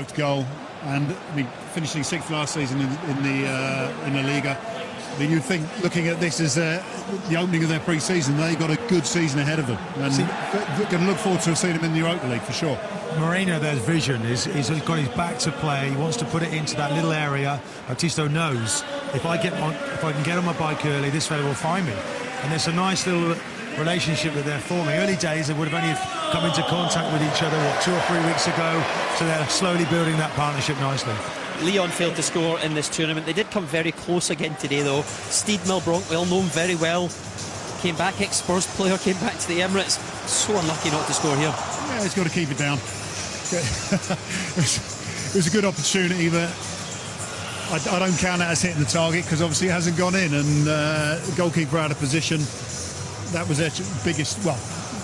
worked goal, and I mean, finishing sixth last season in the Liga. I mean, you'd think, looking at this as the opening of their pre-season, they got a good season ahead of them, and they're going to look forward to seeing them in the Europa League for sure. Moreno, there's vision. He's got his back to play. He wants to put it into that little area. Baptista knows if I can get on my bike early, this fella will find me. And there's a nice little relationship that they're forming. Early days, they would have only come into contact with each other 2 or 3 weeks ago. So they're slowly building that partnership nicely. Lyon failed to score in this tournament. They did come very close again today, though. Steed Milbronc, we all know him very well. Came back, ex-Spurs player, came back to the Emirates. So unlucky not to score here. Yeah, he's got to keep it down. It was a good opportunity, but I don't count it as hitting the target because obviously it hasn't gone in, and the goalkeeper out of position. That was their biggest, well,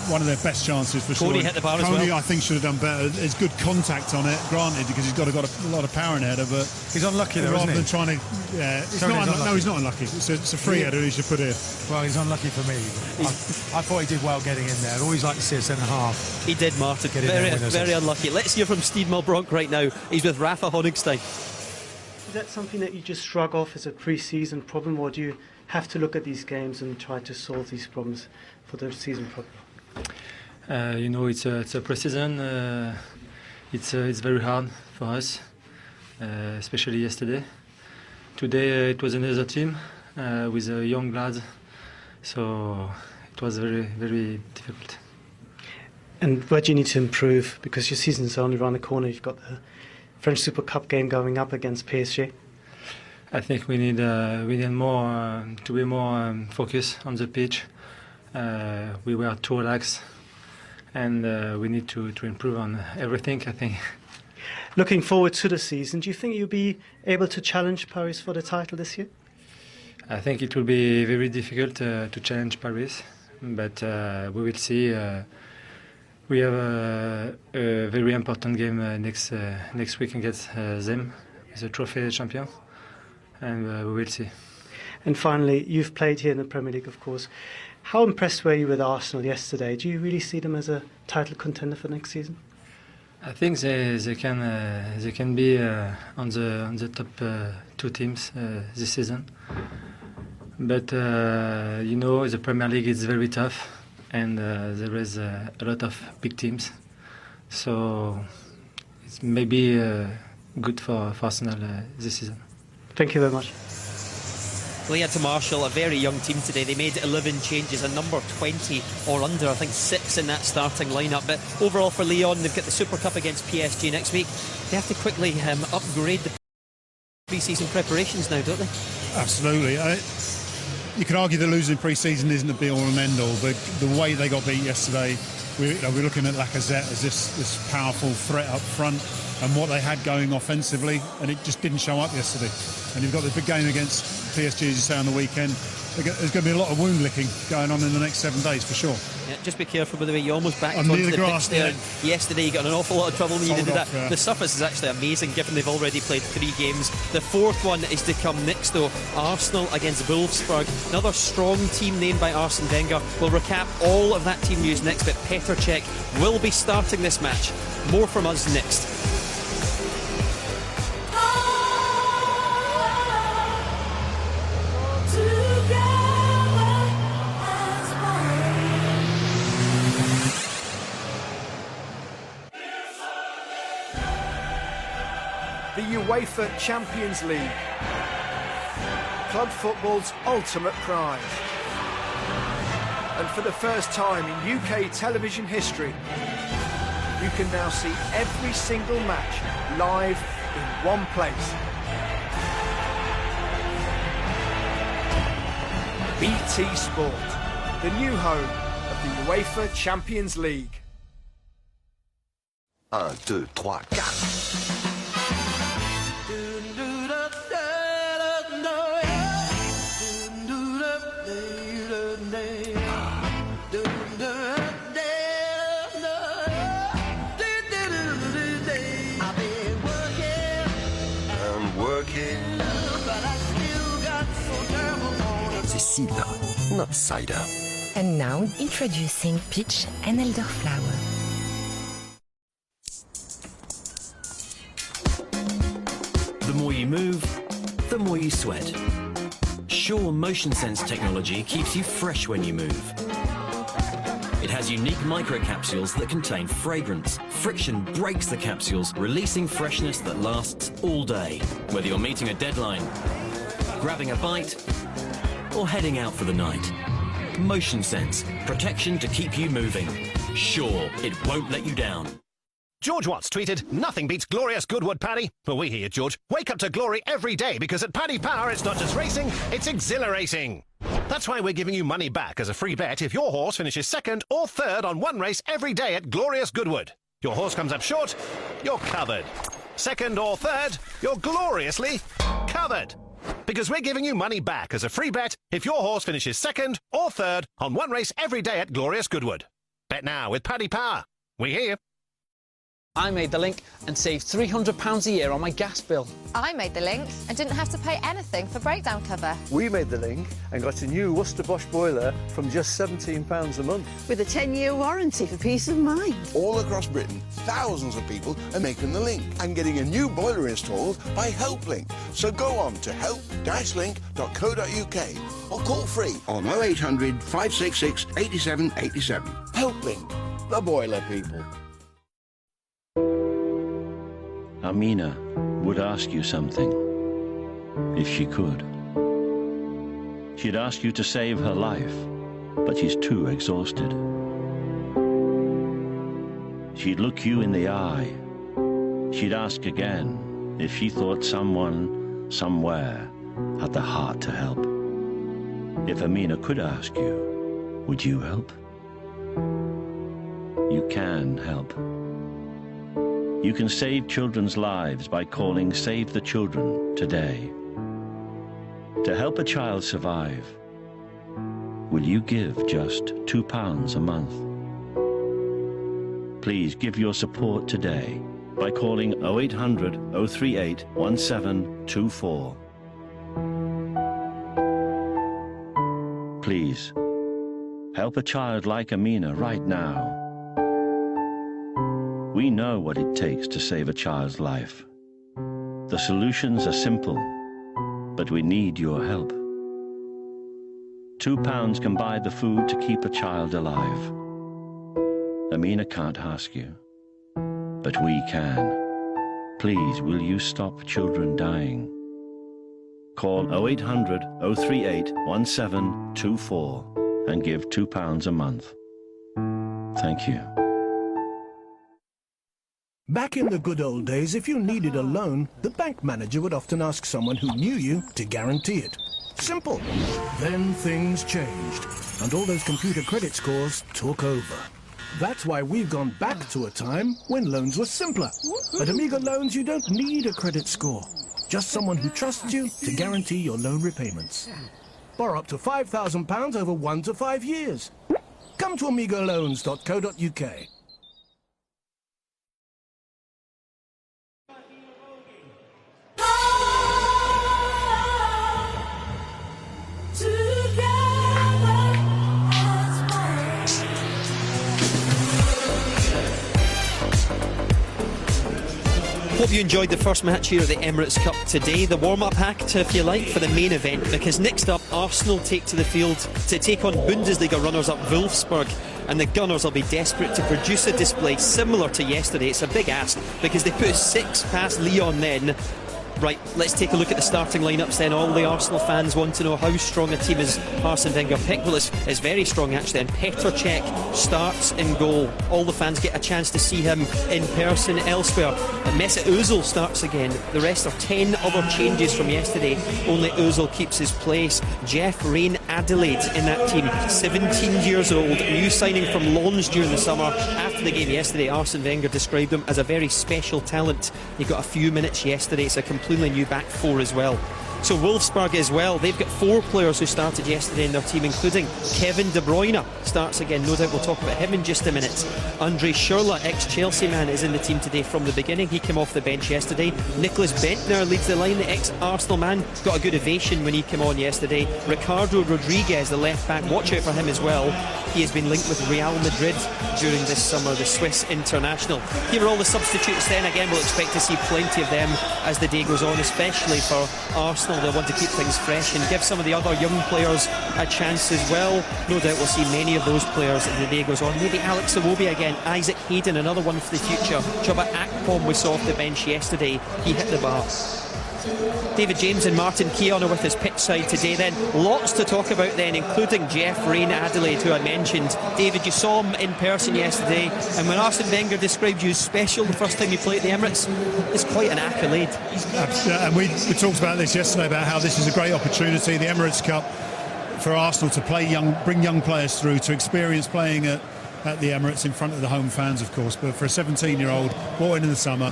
one of their best chances for sure. Cody hit the bar as well. Cody, I think, should have done better. There's good contact on it, granted, because he's got a lot of power in the header, but he's unlucky though, rather isn't than he? trying to, no, he's not unlucky. It's a free header he should put in. Well, he's unlucky for me. I thought he did well getting in there. I'd always like to see a centre half. He did, Martin. Very unlucky. Let's hear from Steed Milbronc right now. He's with Rafa Honigstein. Is that something that you just shrug off as a pre-season problem, or do you have to look at these games and try to solve these problems for the season problem? It's a pre-season. It's very hard for us, especially yesterday. Today it was another team with a young lad, so it was very, very difficult. And where do you need to improve? Because your season's only around the corner. You've got the French Super Cup game going up against PSG. I think we need more to be more focused on the pitch. We were too relaxed, and we need to improve on everything, I think. Looking forward to the season, do you think you'll be able to challenge Paris for the title this year? I think it will be very difficult to challenge Paris, but we will see. We have a very important game next week against them, as a trophy champion, and we will see. And finally, you've played here in the Premier League, of course. How impressed were you with Arsenal yesterday? Do you really see them as a title contender for next season? I think they can be on the top 2 teams this season. But the Premier League is very tough, and there is a lot of big teams. So it's maybe good for Arsenal this season. Thank you very much. Leah to Marshall, a very young team today. They made 11 changes, a number 20 or under, I think 6 in that starting lineup. But overall for Lyon, they've got the Super Cup against PSG next week. They have to quickly upgrade the pre-season preparations now, don't they? Absolutely. You could argue that losing pre-season isn't the be-all and end-all, but the way they got beat yesterday, we're looking at Lacazette as this powerful threat up front, and what they had going offensively, and it just didn't show up yesterday. And you've got the big game against PSG, as you say, on the weekend. There's going to be a lot of wound licking going on in the next 7 days for sure. Yeah, just be careful, by the way, you almost backed onto the grass pitch there. yeah. Yesterday you got an awful lot of trouble when you did that. Yeah. The surface is actually amazing given they've already played 3 games. The 4th one is to come next though, Arsenal against Wolfsburg. Another strong team named by Arsene Wenger. We'll recap all of that team news next, but Petr Cech will be starting this match. More from us next. The UEFA Champions League, club football's ultimate prize. And for the first time in UK television history, you can now see every single match live in one place. BT Sport, the new home of the UEFA Champions League. 1, 2, 3, 4. Cider, not cider. And now introducing peach and elderflower. The more you move, the more you sweat. Sure Motion Sense technology keeps you fresh when you move. It has unique microcapsules that contain fragrance. Friction breaks the capsules, releasing freshness that lasts all day. Whether you're meeting a deadline, grabbing a bite, or heading out for the night. Motion Sense, protection to keep you moving. Sure, it won't let you down. George Watts tweeted, "Nothing beats glorious Goodwood Paddy." Well, we hear, George. Wake up to glory every day, because at Paddy Power, it's not just racing, it's exhilarating. That's why we're giving you money back as a free bet if your horse finishes second or third on one race every day at Glorious Goodwood. Your horse comes up short, you're covered. Second or third, you're gloriously covered. Because we're giving you money back as a free bet if your horse finishes second or third on one race every day at Glorious Goodwood. Bet now with Paddy Power. We hear. I made the link and saved £300 a year on my gas bill. I made the link and didn't have to pay anything for breakdown cover. We made the link and got a new Worcester Bosch boiler from just £17 a month. With a 10-year warranty for peace of mind. All across Britain, thousands of people are making the link and getting a new boiler installed by HelpLink. So go on to help-link.co.uk or call free on 0800 566 8787. HelpLink, the boiler people. Amina would ask you something, if she could. She'd ask you to save her life, but she's too exhausted. She'd look you in the eye. She'd ask again if she thought someone, somewhere, had the heart to help. If Amina could ask you, would you help? You can help. You can save children's lives by calling Save the Children today. To help a child survive, will you give just £2 a month? Please give your support today by calling 0800 038 1724. Please, help a child like Amina right now. We know what it takes to save a child's life. The solutions are simple, but we need your help. £2 can buy the food to keep a child alive. Amina can't ask you, but we can. Please, will you stop children dying? Call 0800 038 1724 and give £2 a month. Thank you. Back in the good old days, if you needed a loan, the bank manager would often ask someone who knew you to guarantee it. Simple. Then things changed, and all those computer credit scores took over. That's why we've gone back to a time when loans were simpler. At Amiga Loans, you don't need a credit score. Just someone who trusts you to guarantee your loan repayments. Borrow up to £5,000 over 1 to 5 years. Come to amigaloans.co.uk. Hope you enjoyed the first match here at the Emirates Cup today. The warm-up act, if you like, for the main event, because next up, Arsenal take to the field to take on Bundesliga runners-up Wolfsburg, and the Gunners will be desperate to produce a display similar to yesterday. It's a big ask, because they put 6 past Lyon then. Right, let's take a look at the starting lineups then. All the Arsenal fans want to know how strong a team is Arsene Wenger picked. Well, it's very strong actually, and Petr Cech starts in goal. All the fans get a chance to see him in person elsewhere. Mesut Ozil starts again. The rest are 10 other changes from yesterday. Only Ozil keeps his place. Jeff Rain Adelaide in that team, 17 years old, new signing from Lens during the summer. After the game yesterday, Arsene Wenger described him as a very special talent. He got a few minutes yesterday. It's a completely new back four as well. So Wolfsburg as well, they've got 4 players who started yesterday in their team, including Kevin De Bruyne starts again. No doubt we'll talk about him in just a minute. Andre Schürrle, ex-Chelsea man, is in the team today from the beginning. He came off the bench yesterday. Nicholas Bentner leads the line, the ex-Arsenal man. Got a good ovation when he came on yesterday. Ricardo Rodriguez, the left back, watch out for him as well. He has been linked with Real Madrid during this summer, the Swiss international. Here are all the substitutes then. Again, we'll expect to see plenty of them as the day goes on, especially for Arsenal. They'll want to keep things fresh and give some of the other young players a chance as well. No doubt we'll see many of those players as the day goes on. Maybe Alex Iwobi again, Isaac Hayden, another one for the future. Chuba Akpom we saw off the bench yesterday. He hit the bar. David James and Martin Keown are with us pitch side today then. Lots to talk about then, including Jeff Rain Adelaide, who I mentioned. David, you saw him in person yesterday, and when Arsene Wenger described you as special the first time you played at the Emirates, it's quite an accolade. And we talked about this yesterday, about how this is a great opportunity, the Emirates Cup, for Arsenal to bring young players through, to experience playing at the Emirates in front of the home fans, of course. But for a 17-year-old, brought in the summer,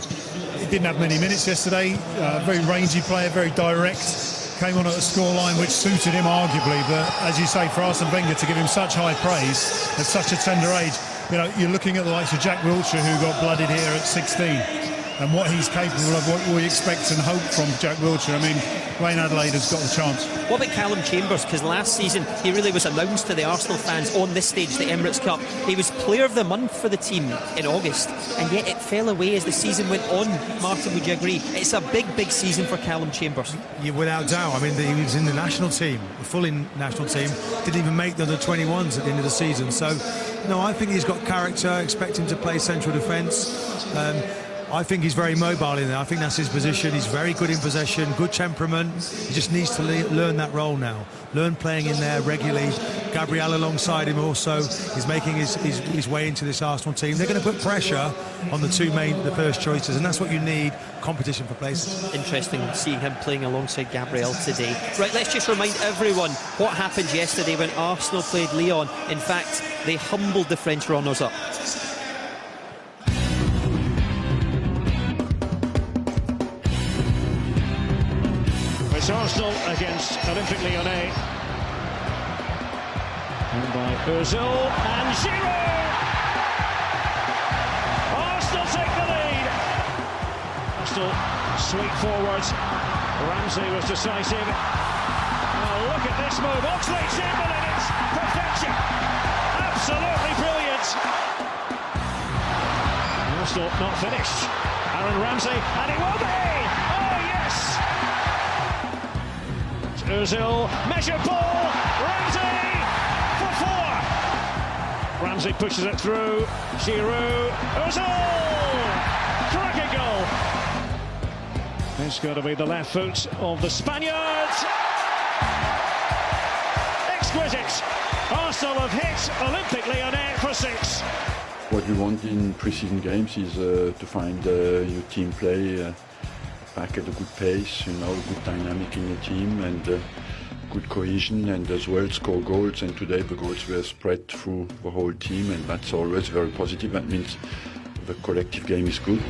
he didn't have many minutes yesterday. Very rangy player, very direct. Came on at a scoreline which suited him arguably. But as you say, for Arsene Wenger to give him such high praise at such a tender age, you know, you're looking at the likes of Jack Wilshere, who got blooded here at 16. And what he's capable of, what we expect and hope from Jack Wilshere. I mean, Rain Adelaide has got the chance. What about Callum Chambers? Because last season he really was announced to the Arsenal fans on this stage, the Emirates Cup. He was Player of the Month for the team in August, and yet it fell away as the season went on. Martin, would you agree? It's a big, big season for Callum Chambers. Yeah, without doubt. I mean, he was in the national team, the full national team. Didn't even make the under 21s at the end of the season. So, no, I think he's got character. Expect him to play central defence. I think he's very mobile in there. I think that's his position. He's very good in possession, good temperament. He just needs to learn that role now. Learn playing in there regularly. Gabriel alongside him also is making his way into this Arsenal team. They're going to put pressure on the first choices, and that's what you need, competition for places. Interesting seeing him playing alongside Gabriel today. Right, let's just remind everyone what happened yesterday when Arsenal played Lyon. In fact, they humbled the French runners-up. It's Arsenal against Olympique Lyonnais. And by Ozil and Giroud. Arsenal take the lead. Arsenal sweep forward. Ramsey was decisive. Oh, look at this move. Oxlade-Chamberlain, it's perfection. Absolutely brilliant. Arsenal not finished. Aaron Ramsey, and it will be. Oh yes. Ozil, measure ball, Ramsey for 4. Ramsey pushes it through, Giroud, Ozil, cracking goal. It's got to be the left foot of the Spaniards. Exquisite. Arsenal have hit Olympique Lyonnais for 6. What we want in pre-season games is to find your team play back at a good pace, you know, good dynamic in the team and good cohesion, and as well score goals. And today the goals were spread through the whole team, and that's always very positive. That means the collective game is good.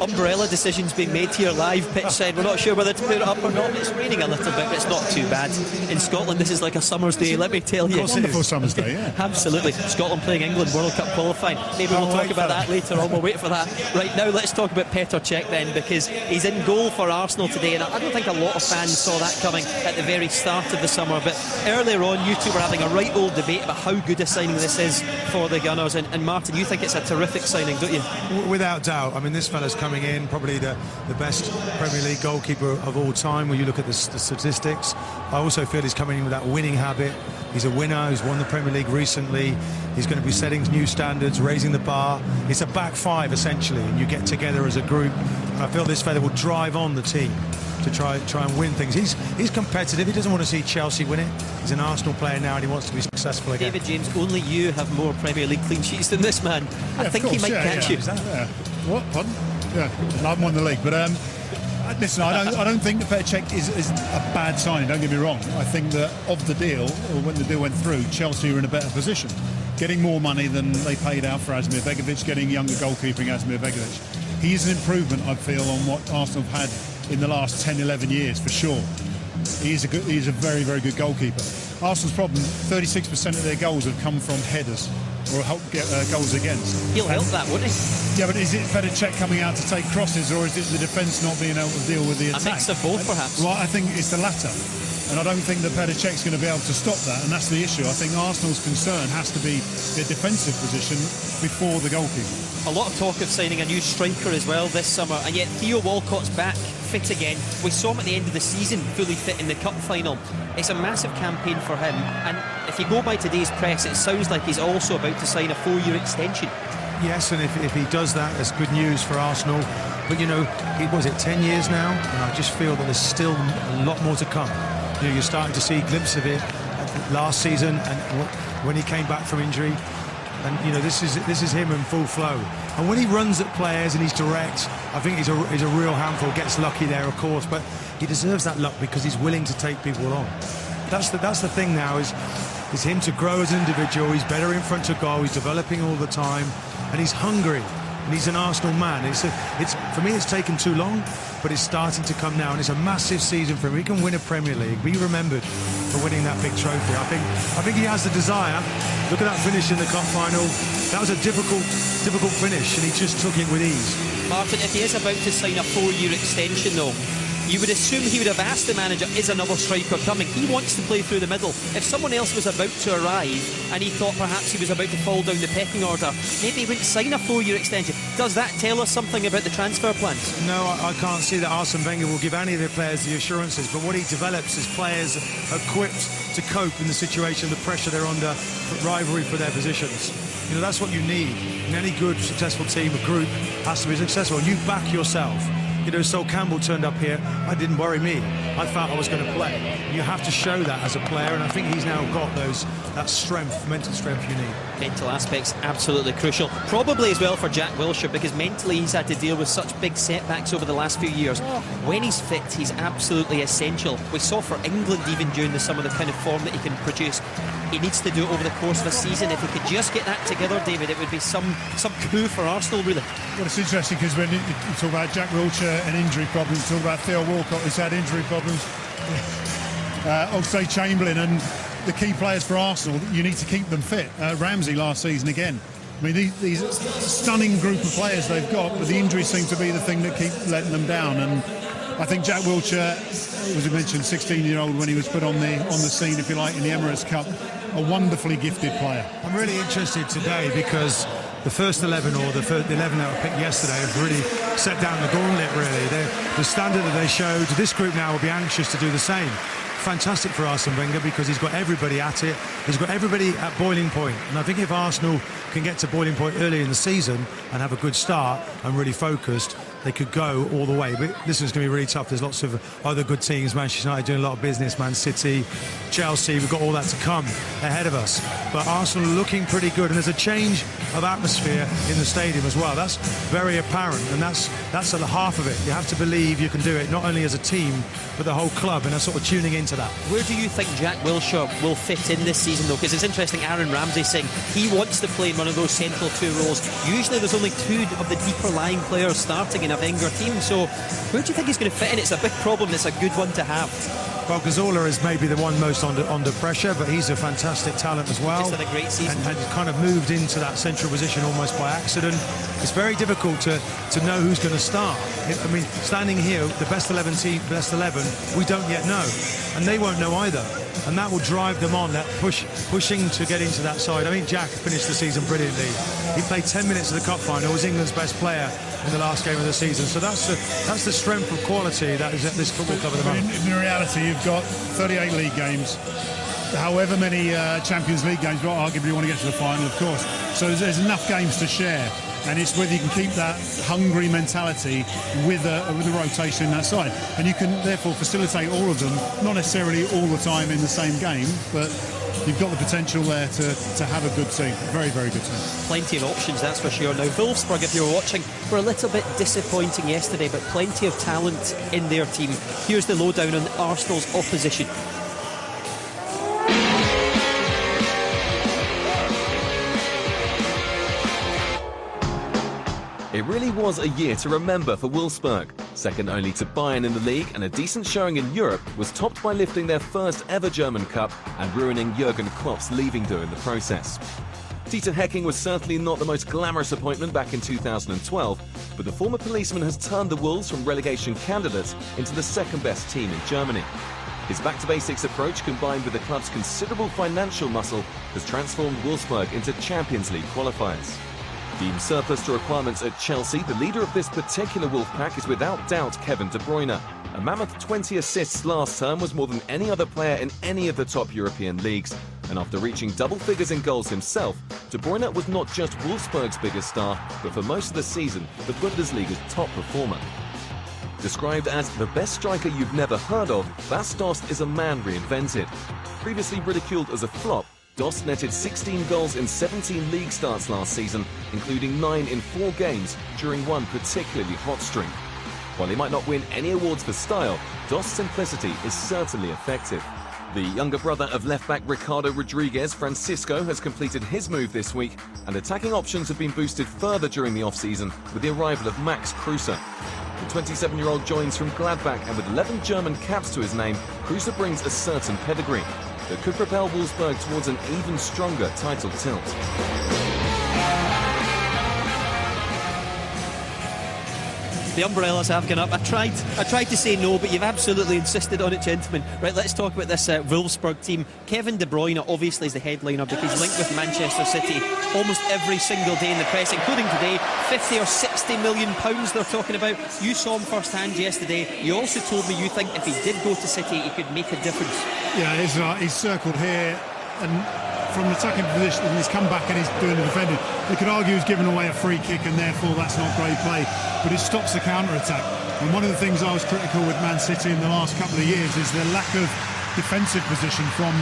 Umbrella decisions being made here live pitch side. We're not sure whether to put it up or not. It's raining a little bit, but it's not too bad. In Scotland, this is like a summer's day, let me tell you. Wonderful summer's day, yeah. Absolutely. Scotland playing England World Cup qualifying. Maybe we'll talk about that later on. We'll wait for that. Right now, let's talk about Petr Cech then, because he's in goal for Arsenal today, and I don't think a lot of fans saw that coming at the very start of the summer. But earlier on, you two were having a right old debate about how good a signing this is for the Gunners. And Martin, you think it's a terrific signing, don't you? Without doubt. I mean, this fella's coming in, probably the best Premier League goalkeeper of all time when you look at the statistics. I also feel he's coming in with that winning habit. He's a winner who's won the Premier League recently. He's going to be setting new standards, raising the bar. It's a back five essentially, and you get together as a group, and I feel this fella will drive on the team to try and win things. He's competitive. He doesn't want to see Chelsea win it. He's an Arsenal player now, and he wants to be successful again. David James, only you have more Premier League clean sheets than this man. Yeah, I think he might catch you. What? Pardon? Yeah, I haven't won the league, but listen, I don't think that Petr Cech is a bad signing. Don't get me wrong. I think that of the deal, or when the deal went through, Chelsea were in a better position, getting more money than they paid out for Asmir Begovic, getting younger goalkeeping Asmir Begovic. he is an improvement, I feel, on what Arsenal have had in the last 10, 11 years, for sure. He is a very, very good goalkeeper. Arsenal's problem, 36% of their goals have come from headers or help get goals against. He'll help that, won't he? Yeah, but is it better Cech coming out to take crosses, or is it the defence not being able to deal with the attack? A mix of both, perhaps. Right, I think it's the latter. And I don't think that Petr Cech's going to be able to stop that, and that's the issue. I think Arsenal's concern has to be their defensive position before the goalkeeper. A lot of talk of signing a new striker as well this summer, and yet Theo Walcott's back, fit again. We saw him at the end of the season fully fit in the cup final. It's a massive campaign for him, and if you go by today's press, it sounds like he's also about to sign a 4-year extension. Yes, and if he does that, that's good news for Arsenal. But, you know, was it 10 years now? And I just feel that there's still a lot more to come. You know, you're starting to see a glimpse of it last season and when he came back from injury. And, you know, this is him in full flow. And when he runs at players and he's direct, I think he's a real handful. Gets lucky there, of course, but he deserves that luck because he's willing to take people on. That's the thing now is him to grow as an individual. He's better in front of goal. He's developing all the time, and he's hungry. And he's an Arsenal man. It's for me, it's taken too long, but it's starting to come now, and it's a massive season for him. He can win a Premier League. Be remembered for winning that big trophy. I think he has the desire. Look at that finish in the cup final. That was a difficult finish, and he just took it with ease. Martin, if he is about to sign a 4-year extension, though, you would assume he would have asked the manager, is another striker coming? He wants to play through the middle. If someone else was about to arrive and he thought perhaps he was about to fall down the pecking order, maybe he wouldn't sign a 4-year extension. Does that tell us something about the transfer plans? No, I can't see that Arsene Wenger will give any of the players the assurances, but what he develops is players equipped to cope in the situation, the pressure they're under, rivalry for their positions. You know, that's what you need. In any good, successful team, a group has to be successful. And you back yourself. You know, Sol Campbell turned up here. It didn't worry me. I felt I was going to play. You have to show that as a player, and I think he's now got that strength, mental strength you need. Mental aspects absolutely crucial. Probably as well for Jack Wilshere, because mentally he's had to deal with such big setbacks over the last few years. When he's fit, he's absolutely essential. We saw for England even during the summer the kind of form that he can produce. He needs to do it over the course of a season. If he could just get that together, David, it would be some coup for Arsenal, really. Well, it's interesting because when you talk about Jack Wilshere and injury problems, talk about Theo Walcott who's had injury problems, Oxlade-Chamberlain and the key players for Arsenal, you need to keep them fit. Ramsey last season again. I mean, these stunning group of players they've got, but the injuries seem to be the thing that keep letting them down. And I think Jack Wilshere, as you mentioned, 16-year-old when he was put on the scene, if you like, in the Emirates Cup, a wonderfully gifted player. I'm really interested today because the first 11 or the 11 that were picked yesterday have really set down the gauntlet, really. The standard that they showed, this group now will be anxious to do the same. Fantastic for Arsene Wenger because he's got everybody at it. He's got everybody at boiling point. And I think if Arsenal can get to boiling point early in the season and have a good start and really focused, they could go all the way. But this is going to be really tough. There's lots of other good teams. Manchester United doing a lot of business. Man City, Chelsea. We've got all that to come ahead of us. But Arsenal are looking pretty good. And there's a change of atmosphere in the stadium as well. That's very apparent. And that's the half of it. You have to believe you can do it, not only as a team, but the whole club. And they're sort of tuning into that. Where do you think Jack Wilshere will fit in this season, though? Because it's interesting, Aaron Ramsey saying he wants to play in one of those central two roles. Usually there's only two of the deeper lying players starting in a Wenger team, so where do you think he's going to fit in? It's a big problem. It's a good one to have. Well, Cazorla is maybe the one most under pressure, but he's a fantastic talent as well. He's had a great season. And kind of moved into that central position almost by accident. It's very difficult to know who's going to start. I mean, standing here, the best 11 team, best 11, we don't yet know. And they won't know either. And that will drive them on, that pushing to get into that side. I mean, Jack finished the season brilliantly. He played 10 minutes of the cup final, was England's best player in the last game of the season. So that's the strength of quality that is at this football club at the moment. In reality, you've got 38 league games, however many Champions League games, but arguably you want to get to the final, of course. So there's enough games to share. And it's whether you can keep that hungry mentality with a rotation in that side. And you can therefore facilitate all of them, not necessarily all the time in the same game, but you've got the potential there to have a good team. Very, very good team. Plenty of options, that's for sure. Now, Wolfsburg, if you were watching, were a little bit disappointing yesterday, but plenty of talent in their team. Here's the lowdown on Arsenal's opposition. It really was a year to remember for Wolfsburg. Second only to Bayern in the league, and a decent showing in Europe was topped by lifting their first ever German Cup and ruining Jurgen Klopp's leaving do in the process. Dieter Hecking was certainly not the most glamorous appointment back in 2012, but the former policeman has turned the Wolves from relegation candidates into the second best team in Germany. His back-to-basics approach, combined with the club's considerable financial muscle, has transformed Wolfsburg into Champions League qualifiers. Deemed surplus to requirements at Chelsea, the leader of this particular Wolfpack is without doubt Kevin De Bruyne. A mammoth 20 assists last term was more than any other player in any of the top European leagues. And after reaching double figures in goals himself, De Bruyne was not just Wolfsburg's biggest star, but for most of the season, the Bundesliga's top performer. Described as the best striker you've never heard of, Bas Dost is a man reinvented. Previously ridiculed as a flop, Dost netted 16 goals in 17 league starts last season, including 9 in 4 games during one particularly hot streak. While he might not win any awards for style, Dost's simplicity is certainly effective. The younger brother of left-back Ricardo Rodriguez, Francisco, has completed his move this week, and attacking options have been boosted further during the off-season with the arrival of Max Kruse. The 27-year-old joins from Gladbach, and with 11 German caps to his name, Kruse brings a certain pedigree that could propel Wolfsburg towards an even stronger title tilt. The umbrellas have gone up. I tried to say no, but you've absolutely insisted on it, gentlemen. Right, let's talk about this Wolfsburg team. Kevin De Bruyne obviously is the headliner because he's linked with Manchester City almost every single day in the press, including today. 50 or 60 million pounds they're talking about. You saw him firsthand yesterday. You also told me you think if he did go to City, he could make a difference. Yeah, he's circled here, and from the attacking position, he's come back and he's doing the defending. They could argue he's given away a free kick and therefore that's not great play, but it stops the counter-attack. And one of the things I was critical with Man City in the last couple of years is the lack of defensive position from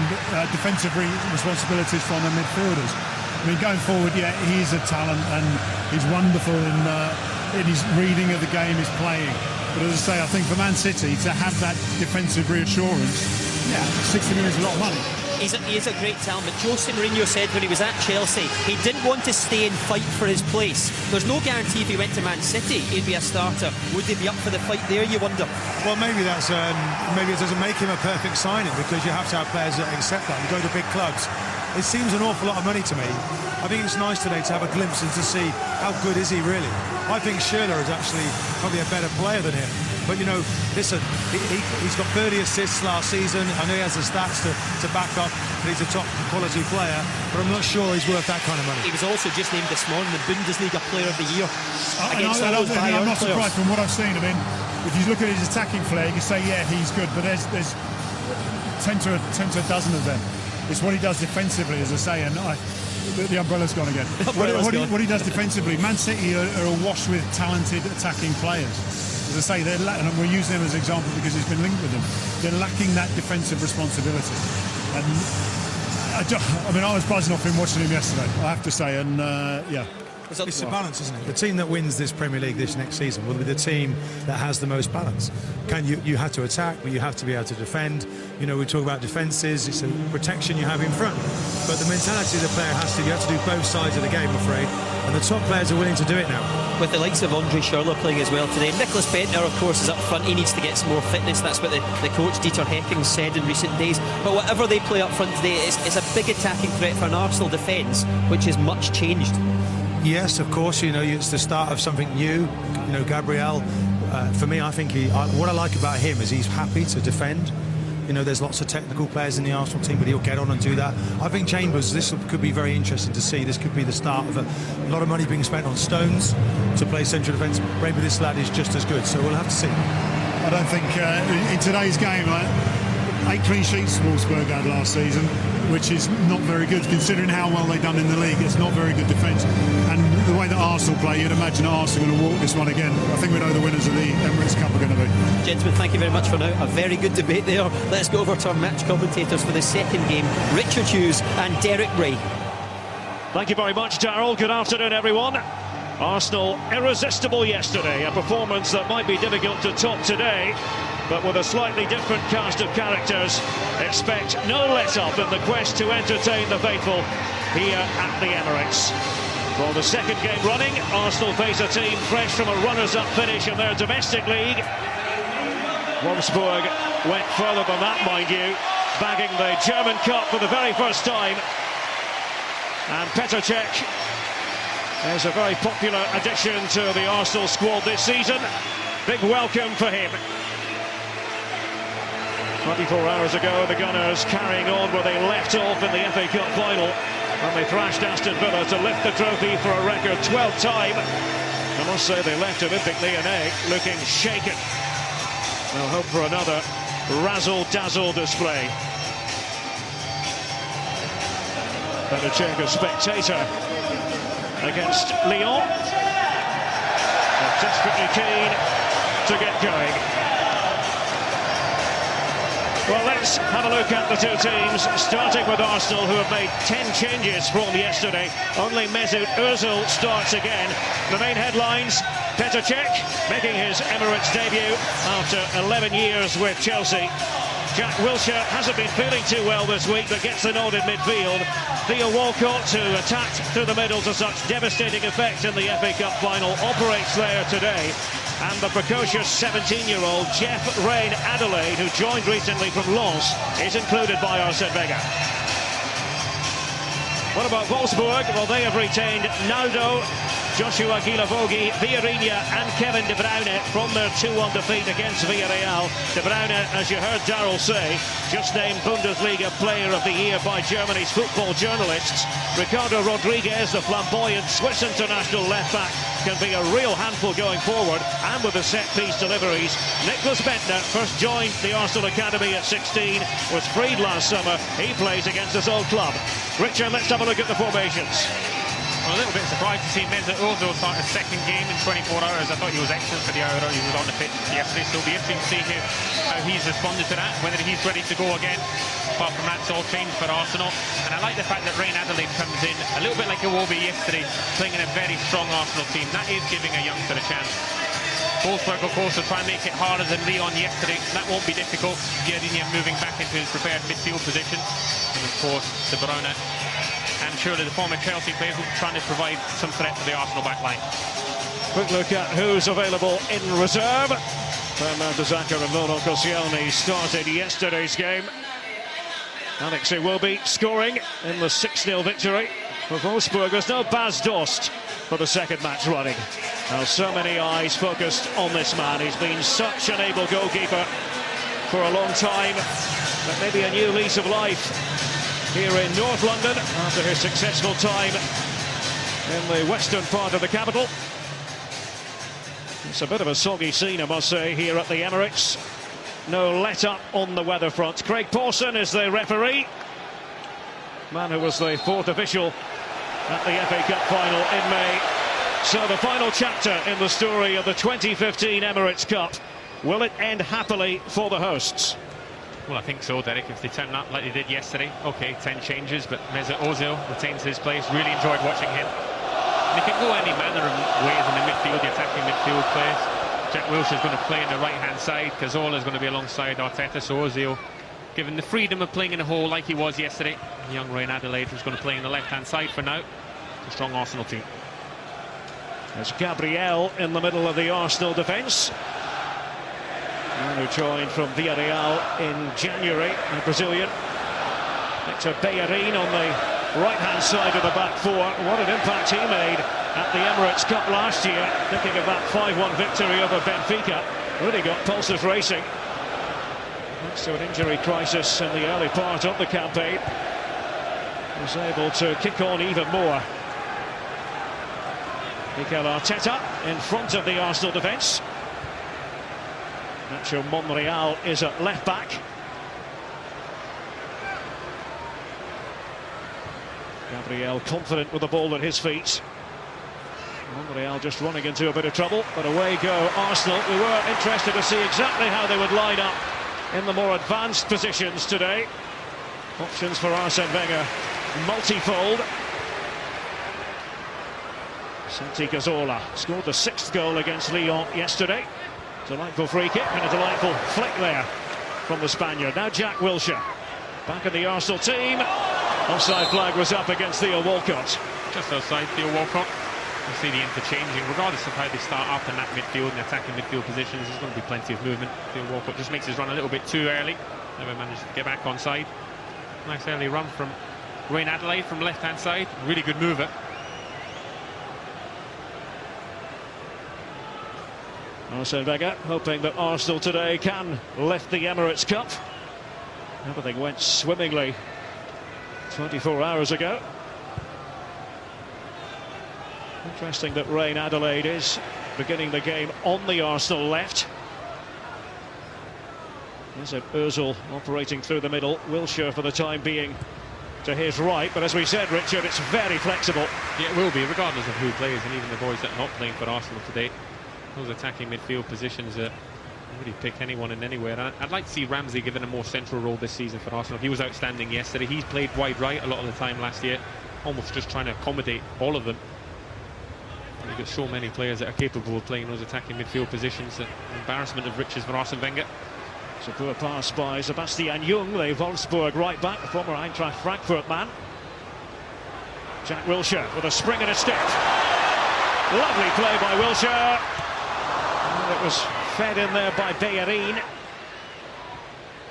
defensive responsibilities from the midfielders. I mean, going forward, yeah, he is a talent and he's wonderful in his reading of the game, his playing. But as I say, I think for Man City to have that defensive reassurance, yeah, 60 million is a lot of money. He is a great talent, but Jose Mourinho said when he was at Chelsea he didn't want to stay and fight for his place. There's no guarantee if he went to Man City he'd be a starter. Would he be up for the fight there, you wonder? Well, maybe that's maybe it doesn't make him a perfect signing because you have to have players that accept that. You go to big clubs. It seems an awful lot of money to me. I think it's nice today to have a glimpse and to see how good is he really. I think Schürrle is actually probably a better player than him. But, you know, listen, he's got 30 assists last season. I know he has the stats to back up that he's a top quality player, but I'm not sure he's worth that kind of money. He was also just named this morning the Bundesliga Player of the Year. I'm not surprised from what I've seen. I mean, if you look at his attacking flair, you say, yeah, he's good, but there's 10 to a dozen of them. It's what he does defensively, as I say, and the umbrella's gone again. What he does defensively, Man City are awash with talented attacking players. As I say, and we're using him as an example because he's been linked with them. They're lacking that defensive responsibility. And I was buzzing off him watching him yesterday, I have to say, and yeah. It's a balance, isn't it? The team that wins this Premier League this next season will be the team that has the most balance. You have to attack, but you have to be able to defend. You know, we talk about defences, it's a protection you have in front. But the mentality of the player you have to do both sides of the game, I'm afraid. And the top players are willing to do it now. With the likes of Andre Schürrle playing as well today. Nicholas Bentner, of course, is up front. He needs to get some more fitness. That's what the coach Dieter Hecking said in recent days. But whatever they play up front today, it's a big attacking threat for an Arsenal defence, which is much changed. Yes, of course, you know, it's the start of something new. You know, Gabriel, for me, I think what I like about him is he's happy to defend. You know, there's lots of technical players in the Arsenal team, but he'll get on and do that. I think Chambers, this could be very interesting to see. This could be the start of a lot of money being spent on Stones to play central defence. Maybe this lad is just as good, so we'll have to see. I don't think in today's game, 8 clean sheets Wolfsburg had last season, which is not very good considering how well they've done in the league. It's not very good defence, and the way that Arsenal play, you'd imagine Arsenal are going to walk this one again. I think we know the winners of the Emirates Cup are going to be. Gentlemen, thank you very much for now. A very good debate there. Let's go over to our match commentators for the second game, Richard Hughes and Derek Ray. Thank you very much, Darryl. Good afternoon, everyone. Arsenal irresistible yesterday, a performance that might be difficult to top today, but with a slightly different cast of characters. Expect no let-up in the quest to entertain the faithful here at the Emirates. For the second game running, Arsenal face a team fresh from a runners-up finish in their domestic league. Wolfsburg went further than that, mind you, bagging the German Cup for the very first time. And Petr Cech is a very popular addition to the Arsenal squad this season. Big welcome for him. 24 hours ago, the Gunners carrying on where they left off in the FA Cup final, and they thrashed Aston Villa to lift the trophy for a record 12th time. I must say they left Olympique Lyonnais looking shaken. They'll hope for another razzle-dazzle display. Petr Cech, a spectator against Lyon. They're desperately keen to get going. Well, let's have a look at the two teams, starting with Arsenal, who have made 10 changes from yesterday. Only Mesut Ozil starts again. The main headlines: Petr Cech making his Emirates debut after 11 years with Chelsea. Jack Wilshere hasn't been feeling too well this week, but gets the nod in midfield. Theo Walcott, who attacked through the middle to such devastating effect in the FA Cup final, operates there today. And the precocious 17-year-old Jeff Rain Adelaide, who joined recently from Lens, is included by Arsene Wenger. What about Wolfsburg? Well, they have retained Naldo, Joshua Guilavogui, Vieirinha and Kevin De Bruyne from their 2-1 defeat against Villarreal. De Bruyne, as you heard Darryl say, just named Bundesliga Player of the Year by Germany's football journalists. Ricardo Rodriguez, the flamboyant Swiss international left-back, can be a real handful going forward, and with the set-piece deliveries. Nicklas Bendtner first joined the Arsenal Academy at 16, was freed last summer. He plays against his old club. Richard, let's have a look at the formations. I'm a little bit surprised to see Mesut Ozil start his second game in 24 hours. I thought he was excellent for the hour he was on the pitch yesterday, so it'll be interesting to see how he's responded to that, whether he's ready to go again. Apart from that, it's all changed for Arsenal. And I like the fact that Rain Adelaide comes in a little bit like Iwobi yesterday, playing in a very strong Arsenal team. That is giving a youngster a chance. Wolfsburg, of course, will try and make it harder than Lyon yesterday. That won't be difficult. Vieirinha moving back into his preferred midfield position. And of course, De Bruyne and surely the former Chelsea players will be trying to provide some threat to the Arsenal backline. Quick look at who's available in reserve. Mertesacker and Laurent Koscielny started yesterday's game. Alex Iwobi scoring in the 6-0 victory for Wolfsburg. There's no Bas Dost for the second match running. Now, so many eyes focused on this man. He's been such an able goalkeeper for a long time, but maybe a new lease of life here in North London after his successful time in the western part of the capital. It's a bit of a soggy scene, I must say, here at the Emirates. No let-up on the weather front. Craig Pawson is the referee. Man who was the fourth official at the FA Cup final in May. So the final chapter in the story of the 2015 Emirates Cup. Will it end happily for the hosts? Well, I think so, Derek, if they turn up like they did yesterday. OK, 10 changes, but Mesut Ozil retains his place. Really enjoyed watching him. And he can go any manner of ways in the midfield, the attacking midfield players. Jack Wilshere's going to play in the right-hand side. Cazorla is going to be alongside Arteta, so Ozil given the freedom of playing in a hole like he was yesterday. Young Rain Adelaide who's going to play in the left-hand side for now. It's a strong Arsenal team. There's Gabriel in the middle of the Arsenal defence. Man who joined from Villarreal in January, the Brazilian. Victor Bellerin on the right-hand side of the back four. What an impact he made at the Emirates Cup last year. Thinking of that 5-1 victory over Benfica. Really got pulses racing. Thanks to an injury crisis in the early part of the campaign. Was able to kick on even more. Mikel Arteta in front of the Arsenal defence. Nacho Monreal is at left back. Gabriel confident with the ball at his feet. Monreal just running into a bit of trouble, but away go Arsenal. We were interested to see exactly how they would line up in the more advanced positions today. Options for Arsene Wenger multifold. Santi Cazorla scored the 6th goal against Lyon yesterday. Delightful free kick and a delightful flick there from the Spaniard. Now Jack Wilshere back in the Arsenal team. Offside flag was up against Theo Walcott. just outside Theo Walcott. You see the interchanging, regardless of how they start up in that midfield and attacking midfield positions, there's going to be plenty of movement. Theo Walcott just makes his run a little bit too early. Never managed to get back on side. Nice early run from Wayne Adelaide from left-hand side. Really good mover. Arsene Wenger hoping that Arsenal today can lift the Emirates Cup. Everything went swimmingly 24 hours ago. Interesting that Wayne Adelaide is beginning the game on the Arsenal left. There's Ozil operating through the middle. Wilshere for the time being to his right. But as we said, Richard, it's very flexible. Yeah, it will be, regardless of who plays, and even the boys that are not playing for Arsenal today. Those attacking midfield positions that really pick anyone and anywhere. I'd like to see Ramsey given a more central role this season for Arsenal. He was outstanding yesterday. He's played wide right a lot of the time last year, almost just trying to accommodate all of them. You've got so many players that are capable of playing those attacking midfield positions. An embarrassment of riches for Arsene Wenger. It's a poor pass by Sebastian Jung, the Wolfsburg right back, the former Eintracht Frankfurt man. Jack Wilshere with a spring and a step. Lovely play by Wilshere. And it was fed in there by Bellerin.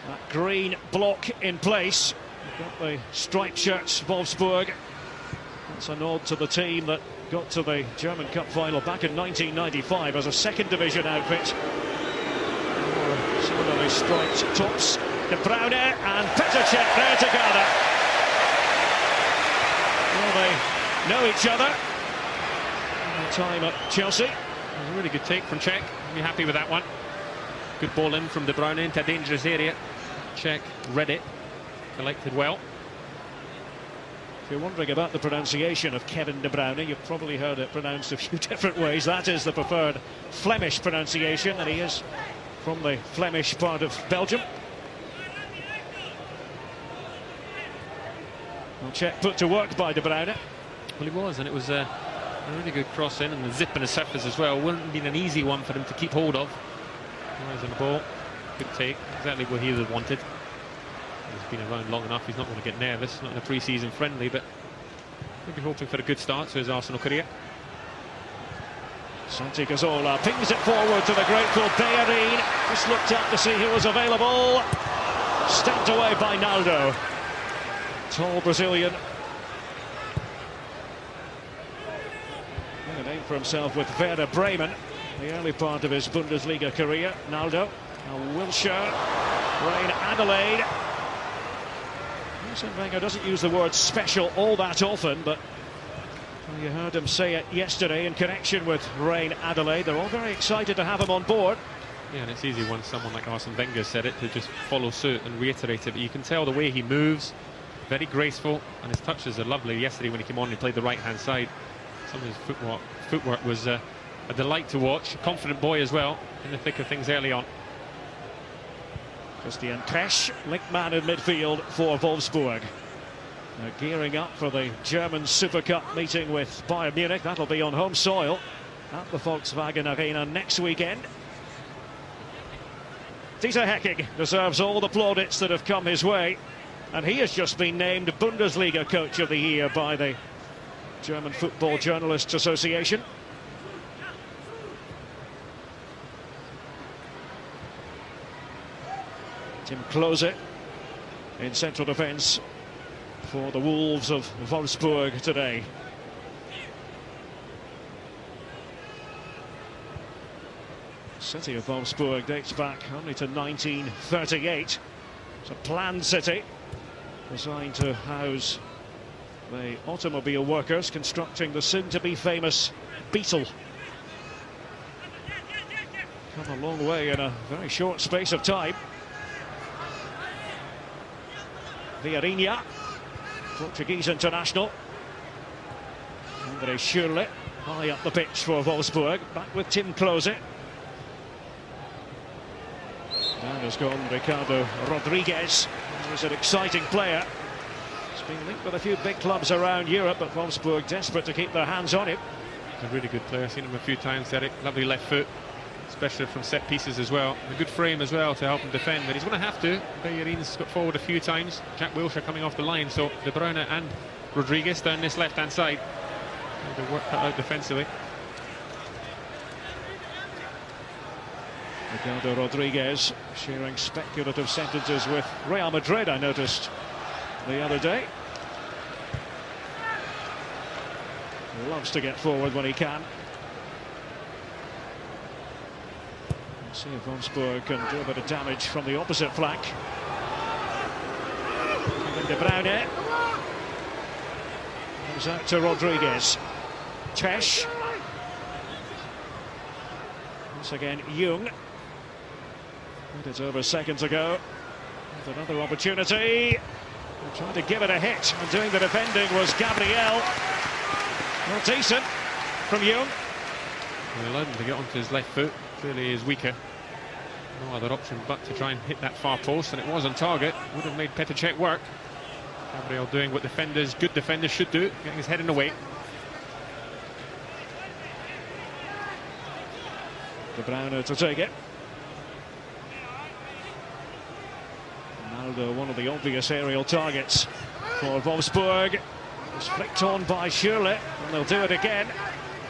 That green block in place. We've got the striped shirts, Wolfsburg. That's a nod to the team that got to the German Cup final back in 1995 as a second division outfit. Similarly striped tops. De Bruyne and Petr Cech there together. Well, they know each other. Time at Chelsea. A really good take from Cech. Be happy with that one. Good ball in from De Bruyne into a dangerous area. Cech read it, collected well. If you're wondering about the pronunciation of Kevin De Bruyne, you've probably heard it pronounced a few different ways. That is the preferred Flemish pronunciation, and he is from the Flemish part of Belgium. Well, Cech put to work by De Bruyne. Well, he was, and it was a really good cross in, and the zip and the surface as well. Wouldn't have been an easy one for him to keep hold of. Eyes on the ball. Good take. Exactly what he would have wanted. He's been around long enough. He's not going to get nervous. Not in a pre-season friendly, but we'll be hoping for a good start to his Arsenal career. Santi Cazorla pings it forward to the grateful Bellerin. Just looked up to see who was available. Stamped away by Naldo. Tall Brazilian. Made a name for himself with Werder Bremen. The early part of his Bundesliga career. Naldo. Now Wilshere. Wayne Adelaide. Arsene Wenger doesn't use the word special all that often, but you heard him say it yesterday in connection with Wayne Adelaide. They're all very excited to have him on board. Yeah, and it's easy when someone like Arsene Wenger said it to just follow suit and reiterate it. But you can tell the way he moves, very graceful, and his touches are lovely. Yesterday when he came on, he played the right-hand side. Some of his footwork was a delight to watch. A confident boy as well, in the thick of things early on. Christian Tresch, link man in midfield for Wolfsburg. Now gearing up for the German Super Cup meeting with Bayern Munich. That'll be on home soil at the Volkswagen Arena next weekend. Dieter Hecking deserves all the plaudits that have come his way, and he has just been named Bundesliga Coach of the Year by the German Football Journalists Association. Tim Klose in central defence for the Wolves of Wolfsburg today. City of Wolfsburg dates back only to 1938. It's a planned city designed to house the automobile workers constructing the soon-to-be famous Beetle. Come a long way in a very short space of time. Vieirinha, Portuguese international. Andre Schürrle high up the pitch for Wolfsburg. Back with Tim Klose. Down has gone Ricardo Rodriguez. He's an exciting player. He's been linked with a few big clubs around Europe, but Wolfsburg desperate to keep their hands on him. He's a really good player. I've seen him a few times, Eric. Lovely left foot, especially from set pieces as well. A good frame as well to help him defend, but he's going to have to. Bellerin's got forward a few times. Jack Wilshere coming off the line, so De Bruyne and Rodriguez down this left-hand side. Trying to work that out defensively. Ricardo Rodriguez sharing speculative sentences with Real Madrid, I noticed the other day. He loves to get forward when he can. Let's see if Wolfsburg can do a bit of damage from the opposite flank. De Bruyne. Comes out to Rodriguez. Tesh. Once again, Jung. Put it over seconds ago. With another opportunity. They're trying to give it a hit. And doing the defending was Gabriel. Well, decent from Jung. They allowed him to get onto his left foot. Clearly is weaker. No other option but to try and hit that far post, and it was on target. Would have made Petr Cech work. Gabriel doing what good defenders should do, getting his head in the way. De Bruyne to take it. Ronaldo, one of the obvious aerial targets for Wolfsburg. Was flicked on by Schürrle, and they'll do it again.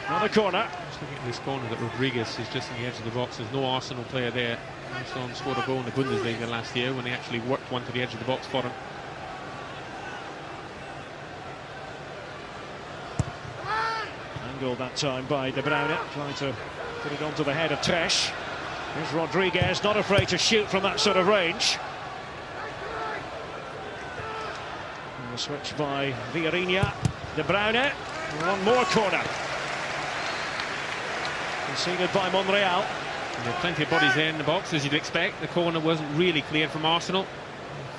Another corner. Just looking at this corner that Rodriguez is just on the edge of the box. There's no Arsenal player there. Arsenal scored a goal in the Bundesliga last year when they actually worked one to the edge of the box for him. Angled that time by De Bruyne, trying to put it onto the head of Tesh. Here's Rodriguez, not afraid to shoot from that sort of range. And the switch by Vieirinha. De Bruyne, one more corner. Conceded by Monreal. There are plenty of bodies there in the box, as you'd expect. The corner wasn't really cleared from Arsenal.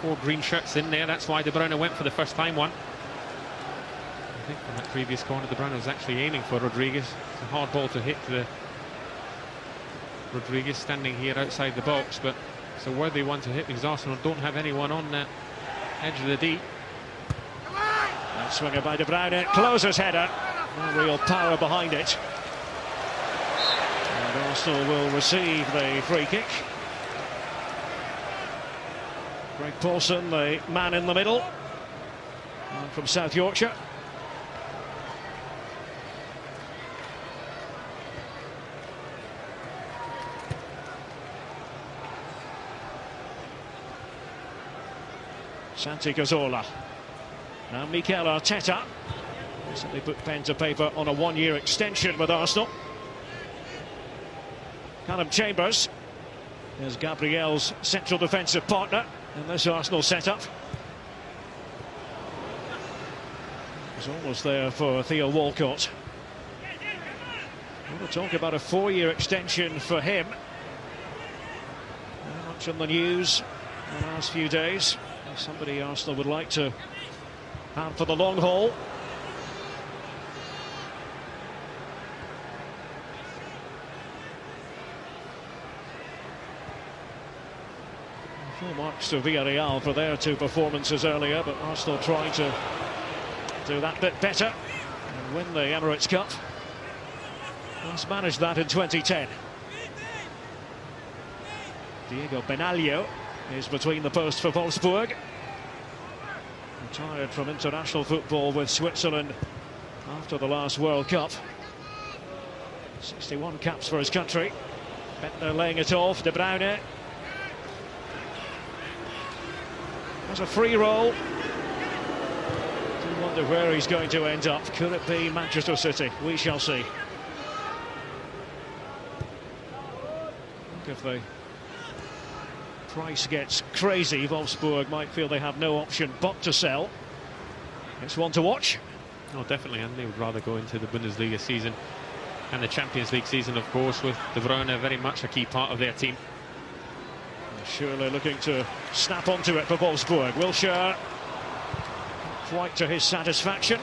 4 green shirts in there, that's why De Bruyne went for the first time one. I think from that previous corner, De Bruyne was actually aiming for Rodriguez. It's a hard ball to hit to the Rodriguez standing here outside the box, but it's a worthy one to hit because Arsenal don't have anyone on that edge of the D. That swinger by De Bruyne, closes header. No real power behind it. And Arsenal will receive the free kick. Greg Paulson, the man in the middle, and from South Yorkshire. Santi Cazorla. Now Mikel Arteta recently put pen to paper on a 1-year extension with Arsenal. Callum Chambers is Gabriel's central defensive partner in this Arsenal setup. He's almost there for Theo Walcott. We want to talk about a 4-year extension for him. Very much on the news in the last few days. Somebody Arsenal would like to have for the long haul. Full marks to Villarreal for their 2 performances earlier, but Arsenal trying to do that bit better and win the Emirates Cup. Last managed that in 2010. Diego Benaglio is between the posts for Wolfsburg. Retired from international football with Switzerland after the last World Cup. 61 caps for his country. Bentner laying it off. De Bruyne. Has a free roll. Do wonder where he's going to end up. Could it be Manchester City? We shall see. If the price gets crazy, Wolfsburg might feel they have no option but to sell. It's one to watch. Oh, definitely, and they would rather go into the Bundesliga season and the Champions League season, of course, with De Bruyne very much a key part of their team. Schürrle looking to snap onto it for Wolfsburg. Wilshere, quite to his satisfaction.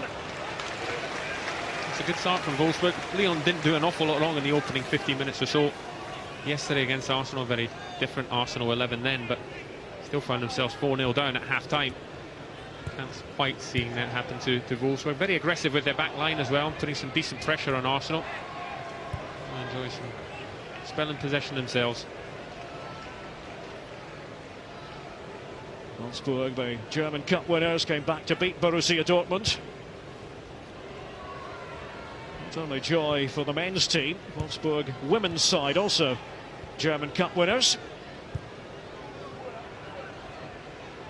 It's a good start from Wolfsburg. Lyon didn't do an awful lot wrong in the opening 15 minutes or so yesterday against Arsenal. Very different Arsenal 11 then, but still found themselves 4-0 down at half-time. Can't quite seeing that happen to Wolfsburg. Very aggressive with their back line as well, putting some decent pressure on Arsenal. Enjoy some spell and possession themselves. Wolfsburg, the German Cup winners, came back to beat Borussia Dortmund. Not only joy for the men's team, Wolfsburg women's side also German Cup winners.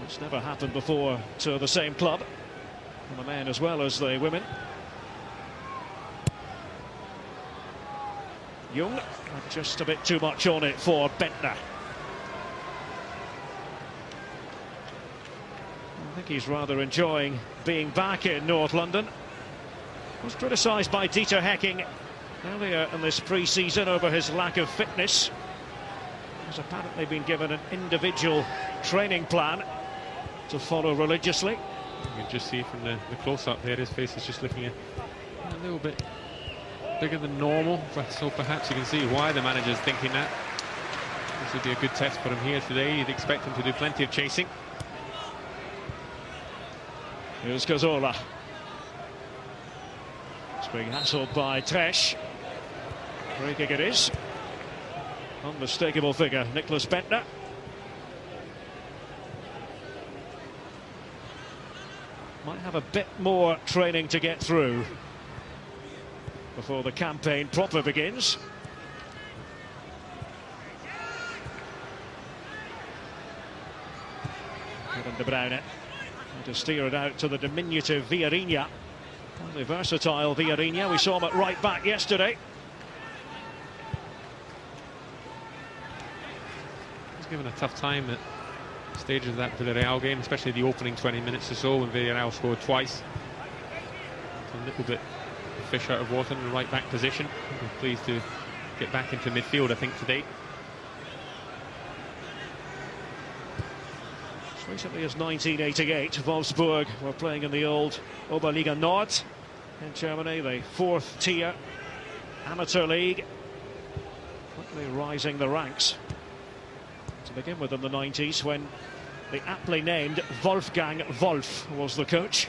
It's never happened before to the same club, and the men as well as the women. Jung had just a bit too much on it for Bentner. I think he's rather enjoying being back in North London. Was criticised by Dieter Hecking earlier in this pre-season over his lack of fitness. He's apparently been given an individual training plan to follow religiously. You can just see from the close-up there, his face is just looking a little bit bigger than normal, so perhaps you can see why the manager's thinking that. This would be a good test for him here today. You'd expect him to do plenty of chasing. Here's Cazorla. It's being hassled by Tresch. Free kick it is. Unmistakable figure, Nicklas Bentner. Might have a bit more training to get through before the campaign proper begins. Kevin De Bruyne to steer it out to the diminutive Vieirinha. Only versatile Vieirinha. We saw him at right back yesterday. He's given a tough time at stages of that Villarreal game, especially the opening 20 minutes or so when Villarreal scored twice. It's a little bit fish out of water in the right back position. I'm pleased to get back into midfield, I think, today. As recently as 1988, Wolfsburg were playing in the old Oberliga Nord in Germany, the fourth tier amateur league, quickly rising the ranks. To begin with in the 90s, when the aptly named Wolfgang Wolf was the coach.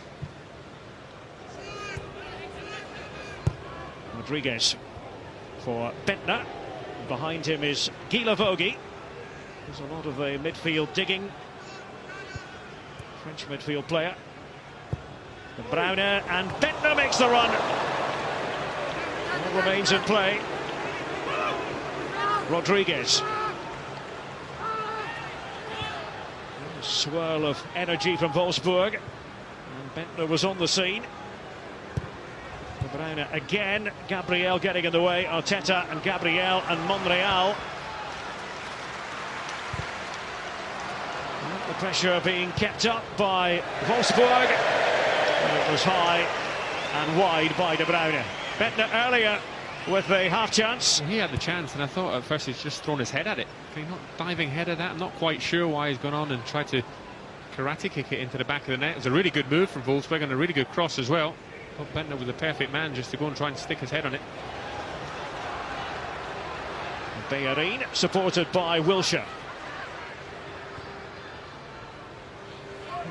Rodriguez for Bentner. Behind him is Gila Vogie. There's a lot of the midfield digging. French midfield player. De Bruyne, and Bentner makes the run. All remains in play. Rodriguez. A swirl of energy from Wolfsburg. And Bentner was on the scene. De Bruyne again. Gabriel getting in the way. Arteta and Gabriel and Monreal. The pressure being kept up by Wolfsburg. And it was high and wide by De Bruyne. Bentner earlier with the half chance. Well, he had the chance, and I thought at first he's just thrown his head at it. He's not diving head at that. I'm not quite sure why he's gone on and tried to karate kick it into the back of the net. It was a really good move from Wolfsburg and a really good cross as well. But Bentner was the perfect man just to go and try and stick his head on it. Bellerin supported by Wilshere.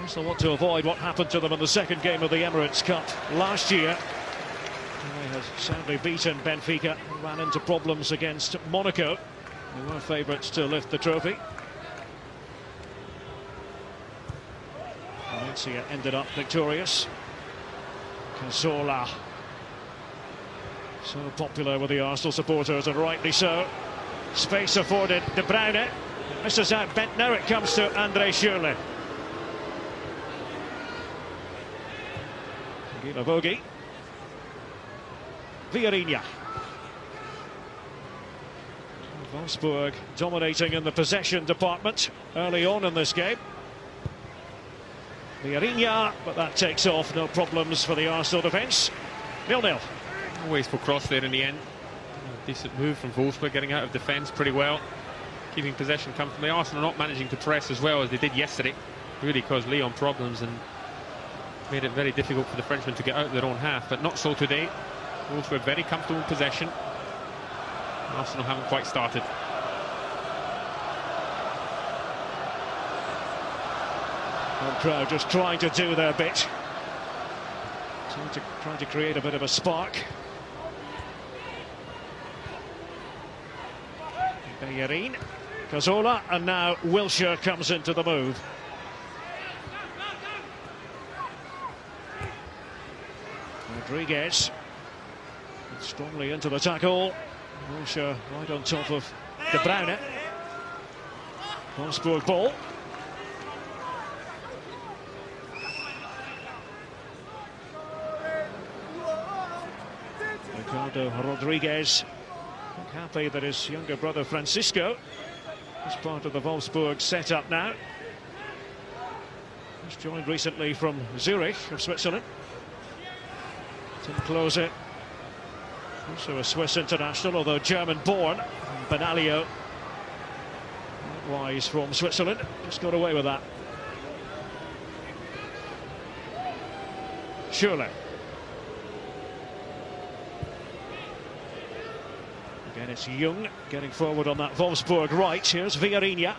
Also want to avoid what happened to them in the second game of the Emirates Cup last year. They had soundly beaten Benfica and ran into problems against Monaco. They were favourites to lift the trophy. Valencia ended up victorious. Cazorla, so popular with the Arsenal supporters, and rightly so. Space afforded De Bruyne. Misses out Bentner. It comes to André Schürrle. Gila Vogie. Vieirinha. Wolfsburg dominating in the possession department early on in this game. Vieirinha, but that takes off, no problems for the Arsenal defence. 0-0. A wasteful cross there in the end. A decent move from Wolfsburg, getting out of defence pretty well, keeping possession comfortably. Arsenal not managing to press as well as they did yesterday. Really caused Lyon problems and made it very difficult for the Frenchmen to get out of their own half, but not so today. Wolfsburg very comfortable in possession. Arsenal haven't quite started. Home crowd just trying to do their bit. Trying to create a bit of a spark. Bellerin, Cazorla, and now Wilshere comes into the move. Rodriguez. Strongly into the tackle. Wilshere right on top of De Bruyne. Wolfsburg ball. Ricardo Rodriguez, happy that his younger brother Francisco is part of the Wolfsburg setup now. He's joined recently from Zurich of Switzerland. Tim Klose, also a Swiss international, although German-born. Benaglio, likewise from Switzerland, just got away with that. Schürrle. Again, it's Jung getting forward on that Wolfsburg right. Here's Vieirinha.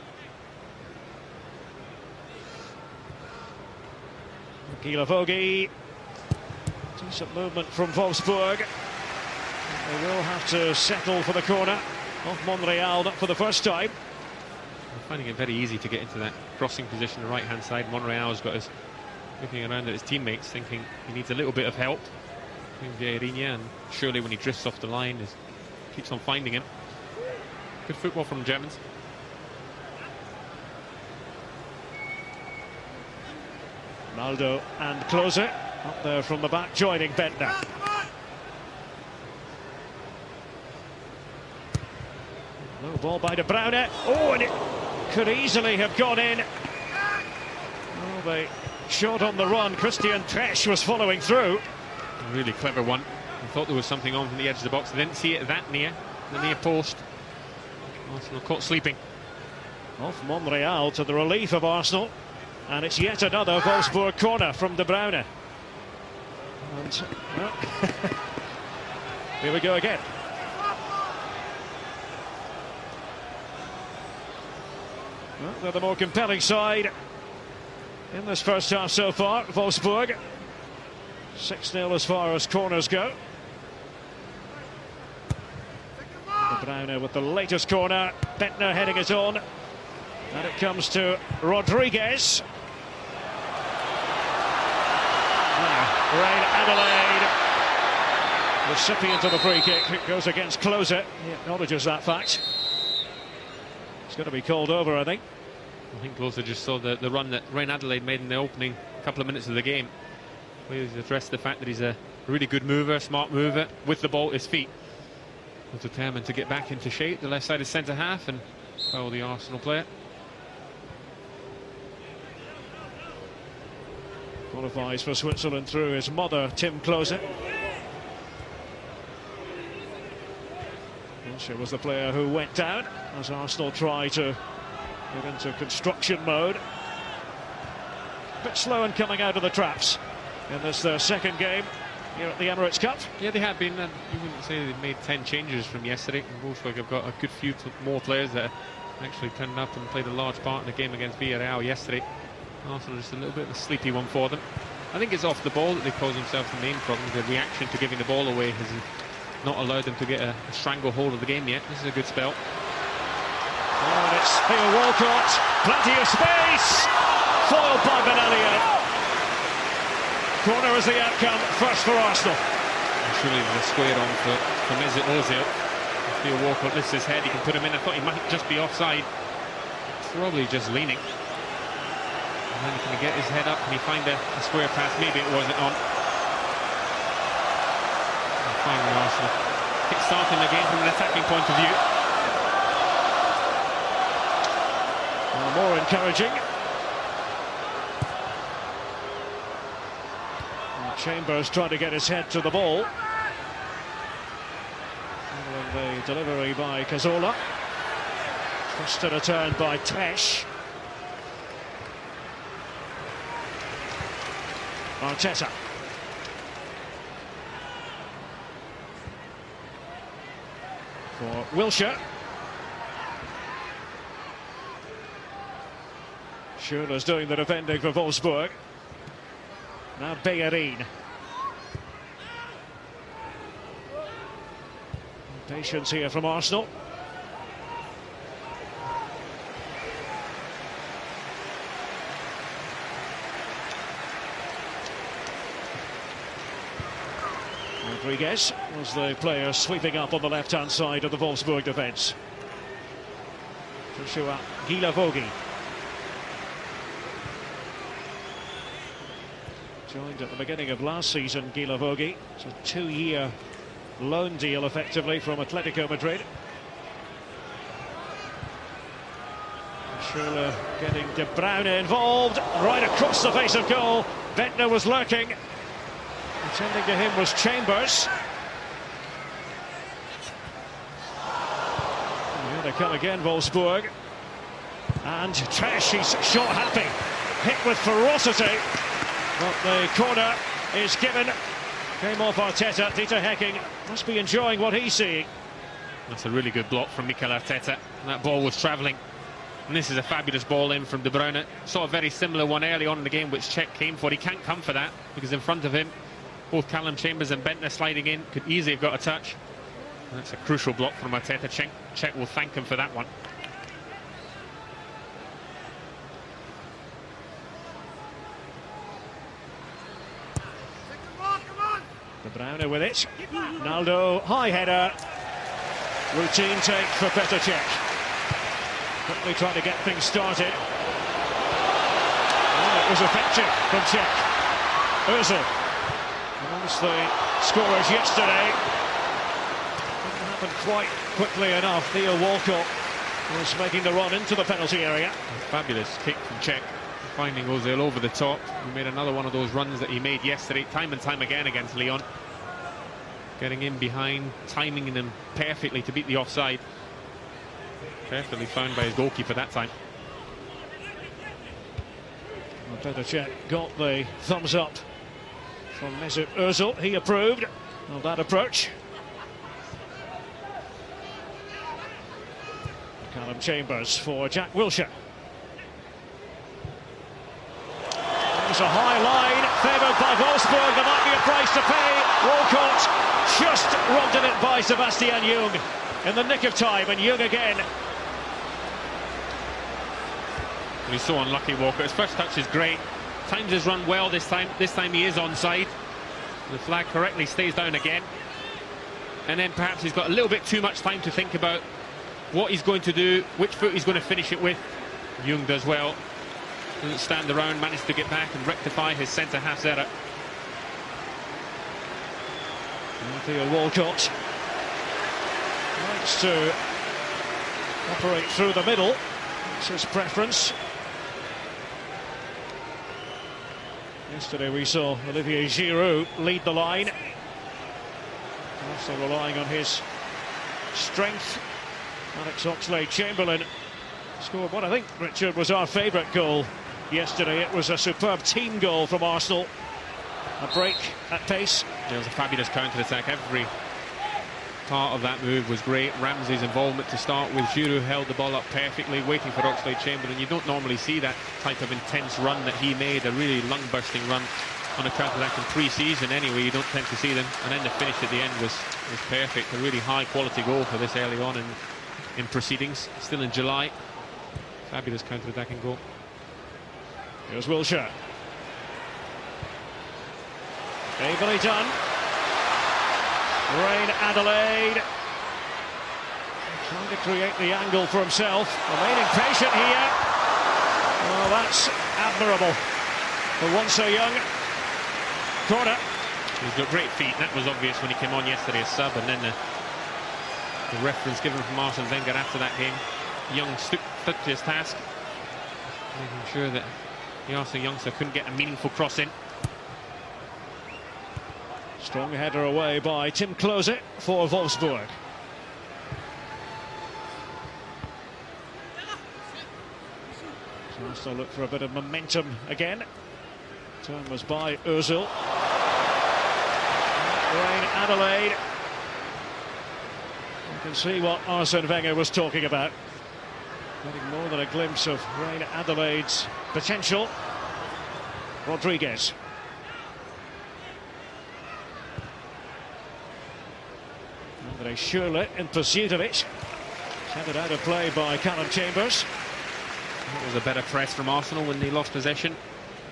Gila Vogi. Decent movement from Wolfsburg. They will have to settle for the corner of Monreal, not for the first time. I'm finding it very easy to get into that crossing position on the right-hand side. Monreal's got his looking around at his teammates, thinking he needs a little bit of help. Vieirinha, and surely when he drifts off the line, keeps on finding him. Good football from the Germans. Ronaldo and Klose up there from the back, joining Bendtner. Low ball by De Bruyne. Oh, and it could easily have gone in. Oh, they shot on the run. Christian Tresch was following through. A really clever one. I thought there was something on from the edge of the box. I didn't see it that near the near post. Arsenal caught sleeping. Off Monreal to the relief of Arsenal. And it's yet another Wolfsburg corner from De Bruyne. And well, here we go again. Well, they're the more compelling side in this first half so far. Wolfsburg 6-0 as far as corners go. De Bruyne with the latest corner. Bendtner heading it on. And it comes to Rodriguez. Real Adelaide, recipient of the free kick. It goes against Klose. He acknowledges that fact. It's going to be called over, I think. I think Klose just saw the run that Real Adelaide made in the opening couple of minutes of the game. He's addressed the fact that he's a really good mover, smart mover, with the ball at his feet. He's determined to get back into shape, the left side of centre half, and foul the Arsenal player. Qualifies for Switzerland through his mother, Tim Klose. She was the player who went down as Arsenal try to get into construction mode. A bit slow in coming out of the traps in this their second game here at the Emirates Cup. Yeah, they have been. You wouldn't say they've made 10 changes from yesterday. Wolfsburg have got a good few more players that actually turned up and played a large part in the game against Villarreal yesterday. Arsenal just a little bit of a sleepy one for them. I think it's off the ball that they cause themselves the main problem. The reaction to giving the ball away has not allowed them to get a stranglehold of the game yet. This is a good spell. Oh, and it's Theo Walcott. Plenty of space. Foiled by Benaglio. Corner is the outcome. First for Arsenal. Surely the square on for Mesut Ozil. If Theo Walcott lifts his head, he can put him in. I thought he might just be offside. Probably just leaning. And then can he get his head up? Can he find a square pass? Maybe it wasn't on. And finally Arsenal kick-starting the game from an attacking point of view. Well, more encouraging. And Chambers trying to get his head to the ball. And the delivery by Cazorla. Twisted a turn by Tesh. Arteta. For Wilshere. Schürrle's doing the defending for Wolfsburg. Now Bellerin. Patience here from Arsenal. Rodriguez was the player sweeping up on the left-hand side of the Wolfsburg defence. Joshua Guilavogui joined at the beginning of last season. Guilavogui, it's a 2-year loan deal effectively from Atletico Madrid. Schürrle getting De Bruyne involved right across the face of goal. Bentner was lurking. Attending to him was Chambers. Here they come again, Wolfsburg. And Tesch, he's shot happy. Hit with ferocity. But the corner is given. Came off Arteta. Dieter Hecking must be enjoying what he's seeing. That's a really good block from Mikel Arteta. That ball was travelling. And this is a fabulous ball in from De Bruyne. Saw a very similar one early on in the game, which Cech came for. He can't come for that because in front of him, both Callum Chambers and Bentner sliding in, could easily have got a touch. And that's a crucial block from Arteta. Cech will thank him for that one. De Bruyne with it. Naldo, high header. Routine take for Petr Cech. Quickly trying to get things started. Oh, it was effective from Cech. Ozil. Amongst the scorers yesterday. Didn't happen quite quickly enough. Theo Walcott was making the run into the penalty area. A fabulous kick from Cech, finding Ozil over the top. He made another one of those runs that he made yesterday, time and time again against Lyon. Getting in behind, timing them perfectly to beat the offside. Perfectly found by his goalkeeper that time. Well, Petr Cech got the thumbs up from Mesut Ozil. He approved of that approach. Callum Chambers for Jack Wilshere. There's a high line favoured by Wolfsburg. There might be a price to pay. Walcott just robbed it by Sebastian Jung in the nick of time, and Jung again. He's so unlucky, Walker. His first touch is great. Times his run well this time. This time he is onside. The flag correctly stays down again. And then perhaps he's got a little bit too much time to think about what he's going to do, which foot he's going to finish it with. Jung does well. Doesn't stand around, managed to get back and rectify his centre-half's error. Theo Walcott likes to operate through the middle. It's his preference. Yesterday we saw Olivier Giroud lead the line. Also relying on his strength. Alex Oxlade-Chamberlain scored what I think, Richard, was our favourite goal yesterday. It was a superb team goal from Arsenal. A break at pace. It was a fabulous counter-attack. Every part of that move was great. Ramsey's involvement to start with. Giroud held the ball up perfectly, waiting for Oxlade-Chamberlain. You don't normally see that type of intense run that he made, a really lung-bursting run on a counter-attack in pre-season anyway. You don't tend to see them. And then the finish at the end was perfect. A really high-quality goal for this early on in proceedings. Still in July. Fabulous counter-attacking goal. Here's Wilshere. Ably done. Rain Adelaide trying to create the angle for himself, remaining patient here. Oh, that's admirable for one so young. Corner. He's got great feet. That was obvious when he came on yesterday as sub, and then the reference given from Arsene Wenger after that game. Young stood to his task, making sure that the Arsenal youngster couldn't get a meaningful cross in. Strong header away by Tim Klose for Wolfsburg. So Arsenal look for a bit of momentum again. Turn was by Ozil. Rain Adelaide. You can see what Arsene Wenger was talking about. Getting more than a glimpse of Rain Adelaide's potential. Rodriguez. Andre Schürrle in pursuit of it. Handed out of play by Callum Chambers. It was a better press from Arsenal when they lost possession.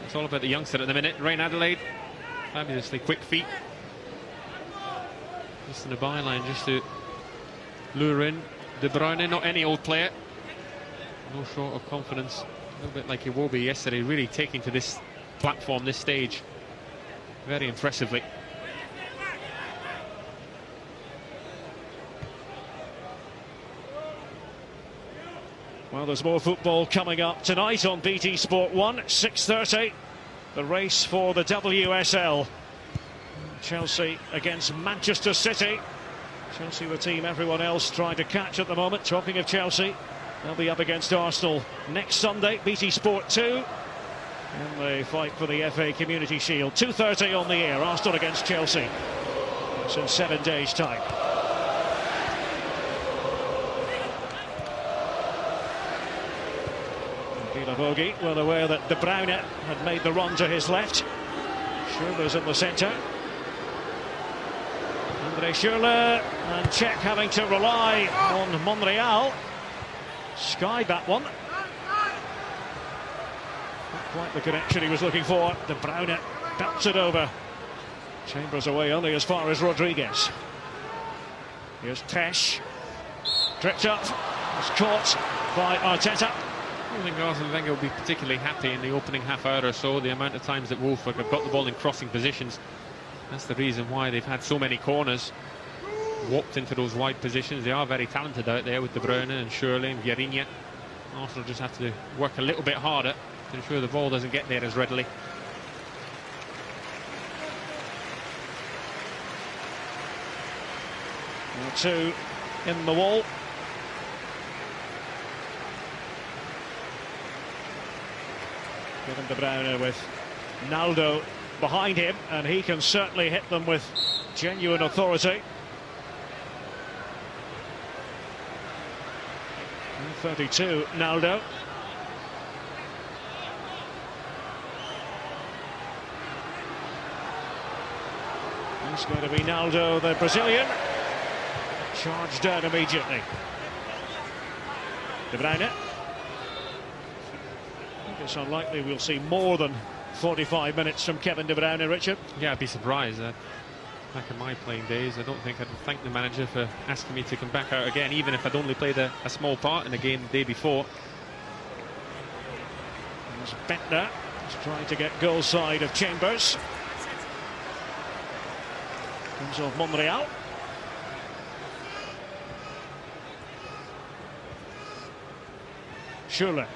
It's all about the youngster at the minute. Rain Adelaide, fabulously quick feet. Just in the byline, just to lure in De Bruyne. Not any old player. No short of confidence. A little bit like Iwobi yesterday, really taking to this platform, this stage, very impressively. Well, there's more football coming up tonight on BT Sport 1, 6:30. The race for the WSL. Chelsea against Manchester City. Chelsea, the team everyone else trying to catch at the moment. Talking of Chelsea, they'll be up against Arsenal next Sunday, BT Sport 2. And they fight for the FA Community Shield. 2:30 on the air, Arsenal against Chelsea. It's in 7 days' time. Bogie well aware that De Bruyne had made the run to his left. Schürrle's in the centre. Andre Schürrle, and Czech having to rely on Monreal. Skied that one. Not quite the connection he was looking for. De Bruyne belts it over. Chambers away only as far as Rodriguez. Here's Tesh. Tripped up. Was caught by Arteta. I don't think Arsene Wenger will be particularly happy in the opening half hour or so. The amount of times that Wolfsburg have got the ball in crossing positions. That's the reason why they've had so many corners. Walked into those wide positions. They are very talented out there with De Bruyne and Schürrle and Vieirinha. Arsenal just have to work a little bit harder to ensure the ball doesn't get there as readily. Two in the wall. Kevin De Bruyne with Naldo behind him, and he can certainly hit them with genuine authority. 32, Naldo. It's going to be Naldo, the Brazilian. Charged down immediately. De Bruyne. It's unlikely we'll see more than 45 minutes from Kevin De Bruyne, Richard. Yeah, I'd be surprised. Back in my playing days, I don't think I'd thank the manager for asking me to come back out again, even if I'd only played a small part in the game the day before. There's Bentner. He's trying to get goal side of Chambers. Comes off Monreal. Schürrle.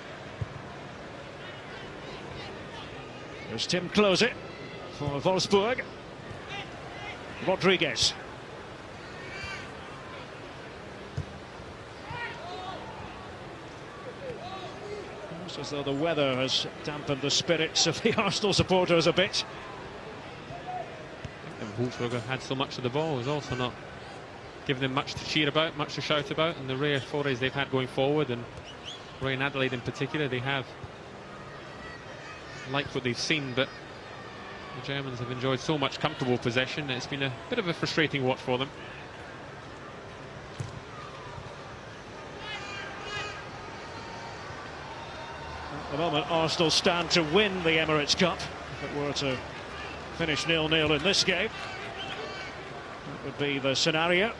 There's Tim Klose for Wolfsburg. Rodriguez. Almost as though the weather has dampened the spirits of the Arsenal supporters a bit. And Wolfsburg have had so much of the ball, is also not giving them much to cheer about, much to shout about, and the rare forays they've had going forward, and Real Adelaide in particular, they have liked what they've seen, but the Germans have enjoyed so much comfortable possession. It's been a bit of a frustrating watch for them. At the moment, Arsenal stand to win the Emirates Cup. If it were to finish 0-0 in this game, that would be the scenario.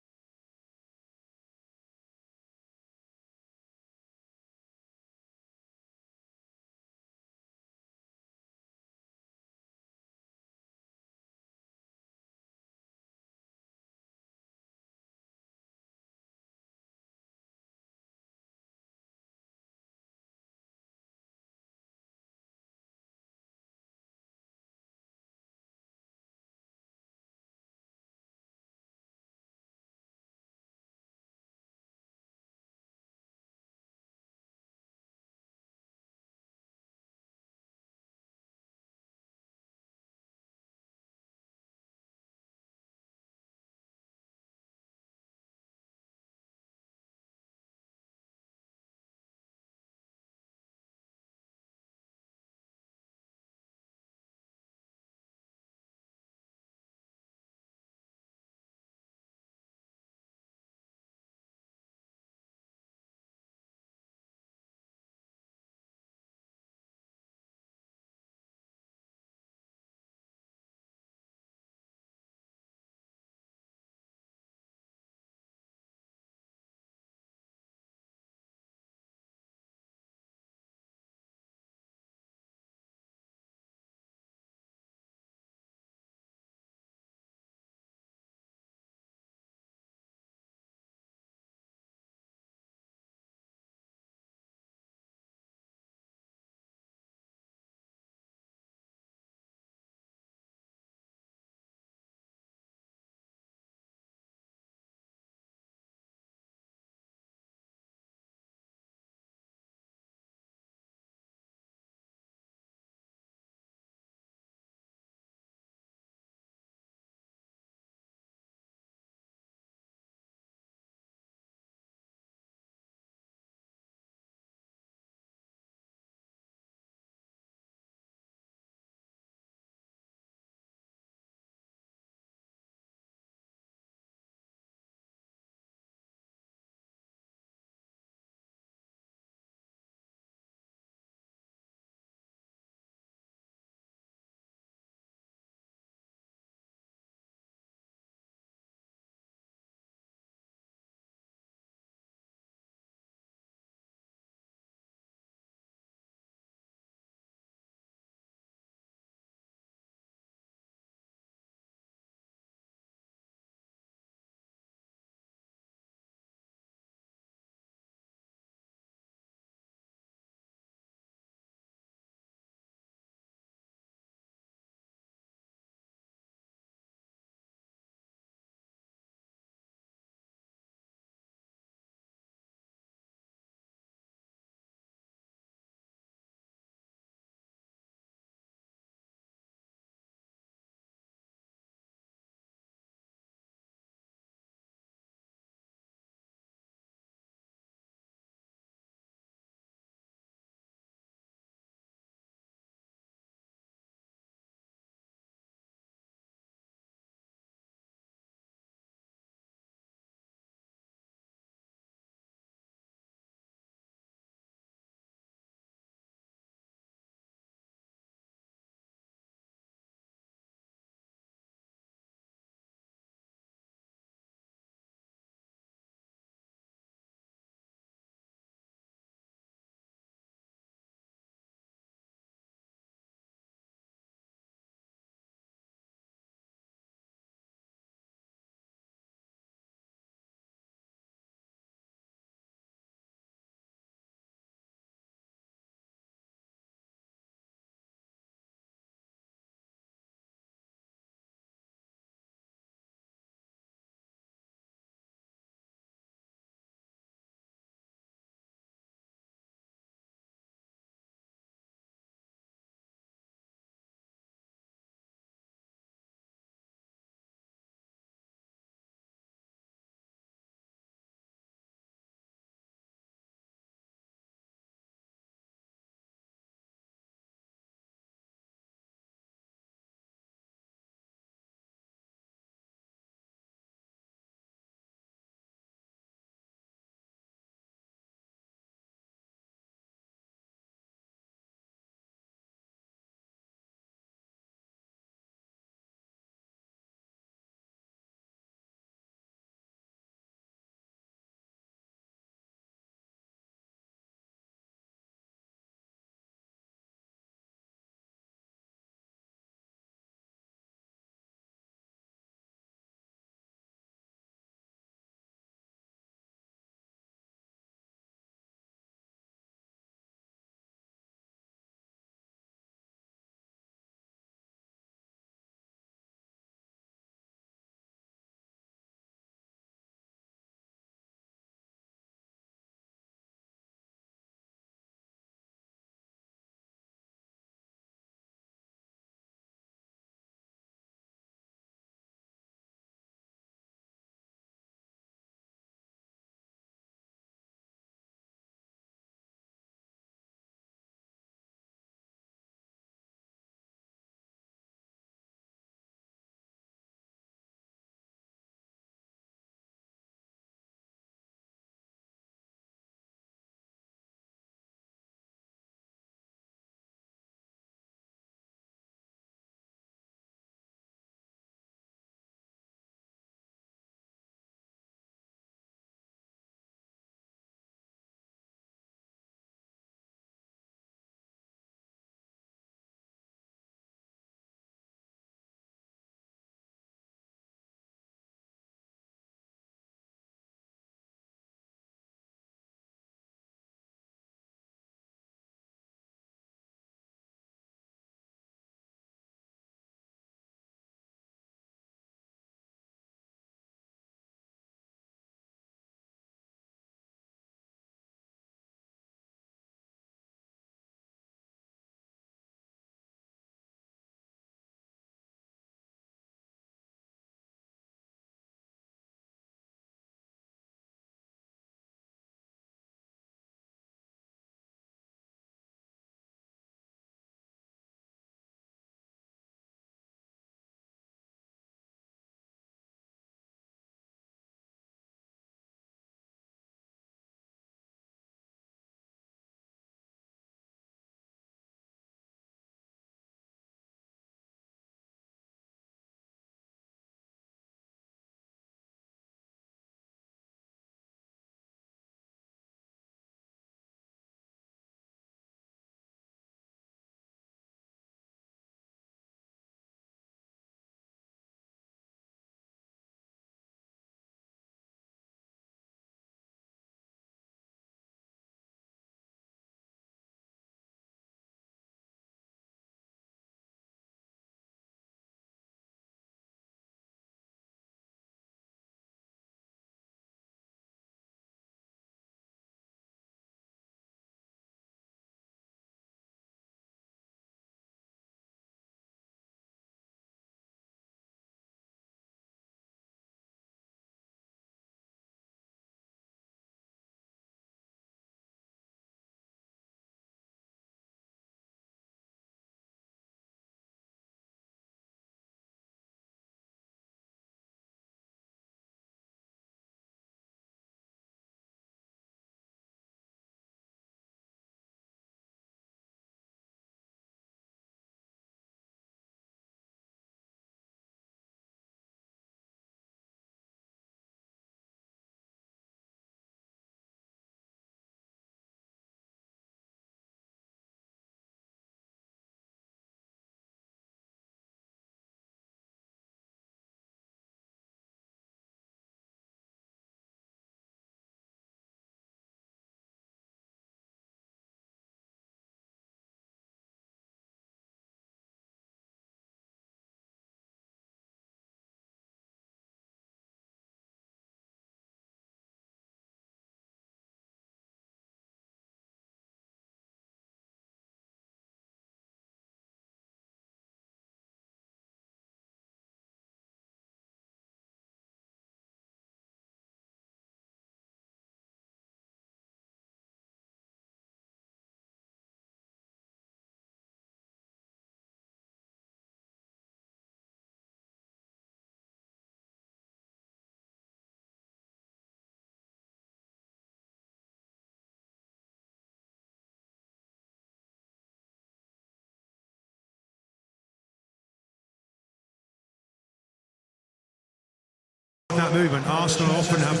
that movement. Arsenal often have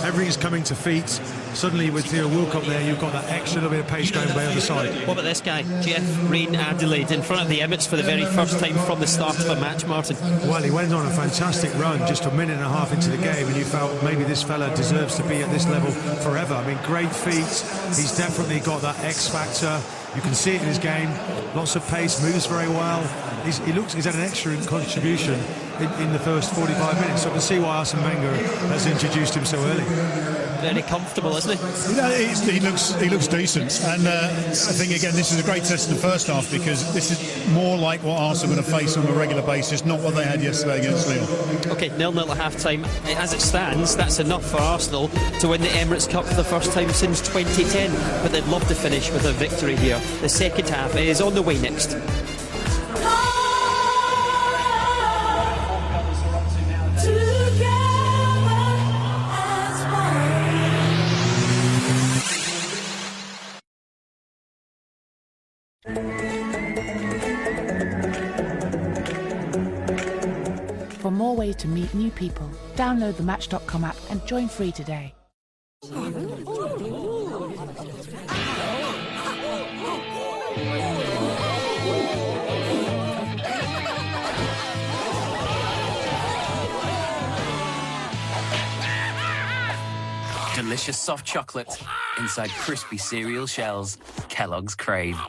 everything's coming to feet. Suddenly with Theo Walcott there, you've got that extra little bit of pace going by the other side. What about this guy, Jeff Rain Adelaide, in front of the Emirates for the very first time from the start of a match, Martin? Well, he went on a fantastic run just a minute and a half into the game, and you felt maybe this fella deserves to be at this level forever. I mean, great feet. He's definitely got that X factor. You can see it in his game. Lots of pace, moves very well. He's had an excellent contribution in the first 45 minutes. So I can see why Arsene Wenger has introduced him so early. Very comfortable, isn't he? You know, he looks decent, and I think again this is a great test in the first half, because this is more like what Arsenal are going to face on a regular basis, not what they had yesterday against Lyon. Okay, 0-0 at half-time. As it stands, that's enough for Arsenal to win the Emirates Cup for the first time since 2010, but they'd love to finish with a victory here. The second half is on the way next. For more ways to meet new people, download the Match.com app and join free today. Delicious soft chocolate inside crispy cereal shells. Kellogg's Crave.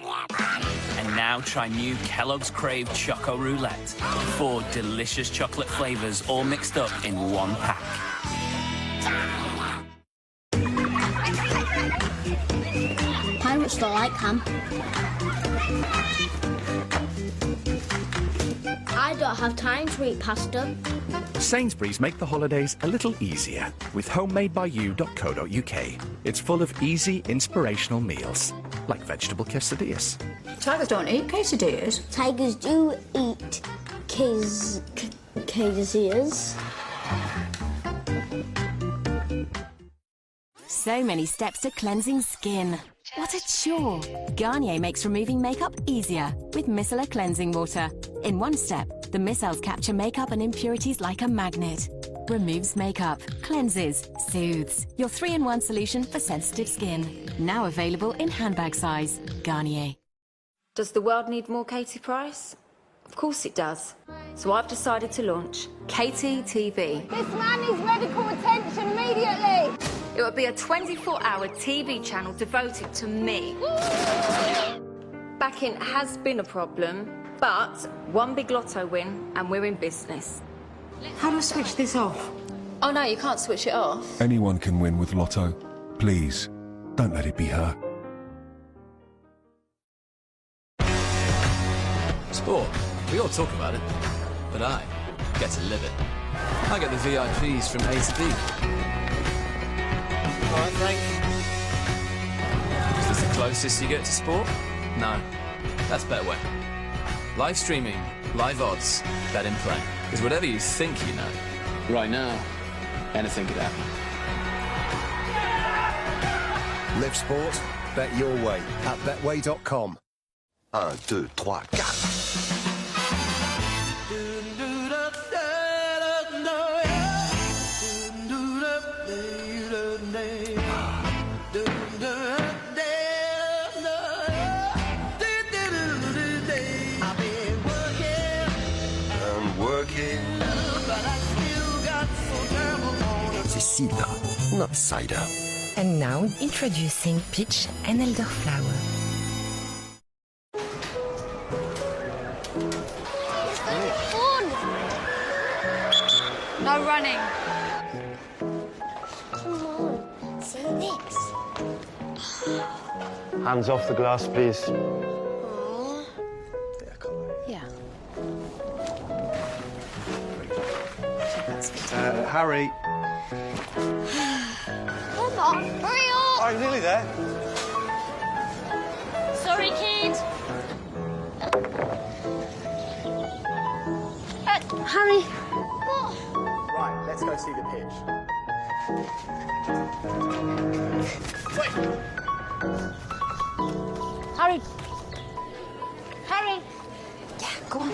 And now try new Kellogg's Crave Choco Roulette. 4 delicious chocolate flavours all mixed up in one pack. Pirates don't like ham. I don't have time to eat pasta. Sainsbury's make the holidays a little easier with homemadebyou.co.uk. It's full of easy, inspirational meals, like vegetable quesadillas. Tigers don't eat quesadillas. Tigers do eat quesadillas. So many steps to cleansing skin. What a chore! Garnier makes removing makeup easier with micellar cleansing water. In one step, the micelles capture makeup and impurities like a magnet. Removes makeup, cleanses, soothes. Your 3-in-1 solution for sensitive skin. Now available in handbag size. Garnier. Does the world need more Katie Price? Of course it does. So I've decided to launch Katie TV. This man needs medical attention immediately. It will be a 24-hour TV channel devoted to me. Backing has been a problem, but one big lotto win and we're in business. How do I switch this off? Oh no, you can't switch it off. Anyone can win with Lotto. Please, don't let it be her. Sport. We all talk about it, but I get to live it. I get the VIPs from A to B. All right, Frank. Is this the closest you get to sport? No, that's Betway. Live streaming, live odds, bet in play. Is whatever you think you know. Right now, anything could happen. Live sport, bet your way at betway.com. 1, 2, 3, 4. C'est cider, not cider. And now introducing peach and elderflower. No running. Come on, say this. Hands off the glass, please. Yeah. Harry. Come on, hurry up! I'm nearly there. Sorry, kid. Harry. What? Right, let's go see the pitch. Wait. Harry. Harry. Yeah, go on.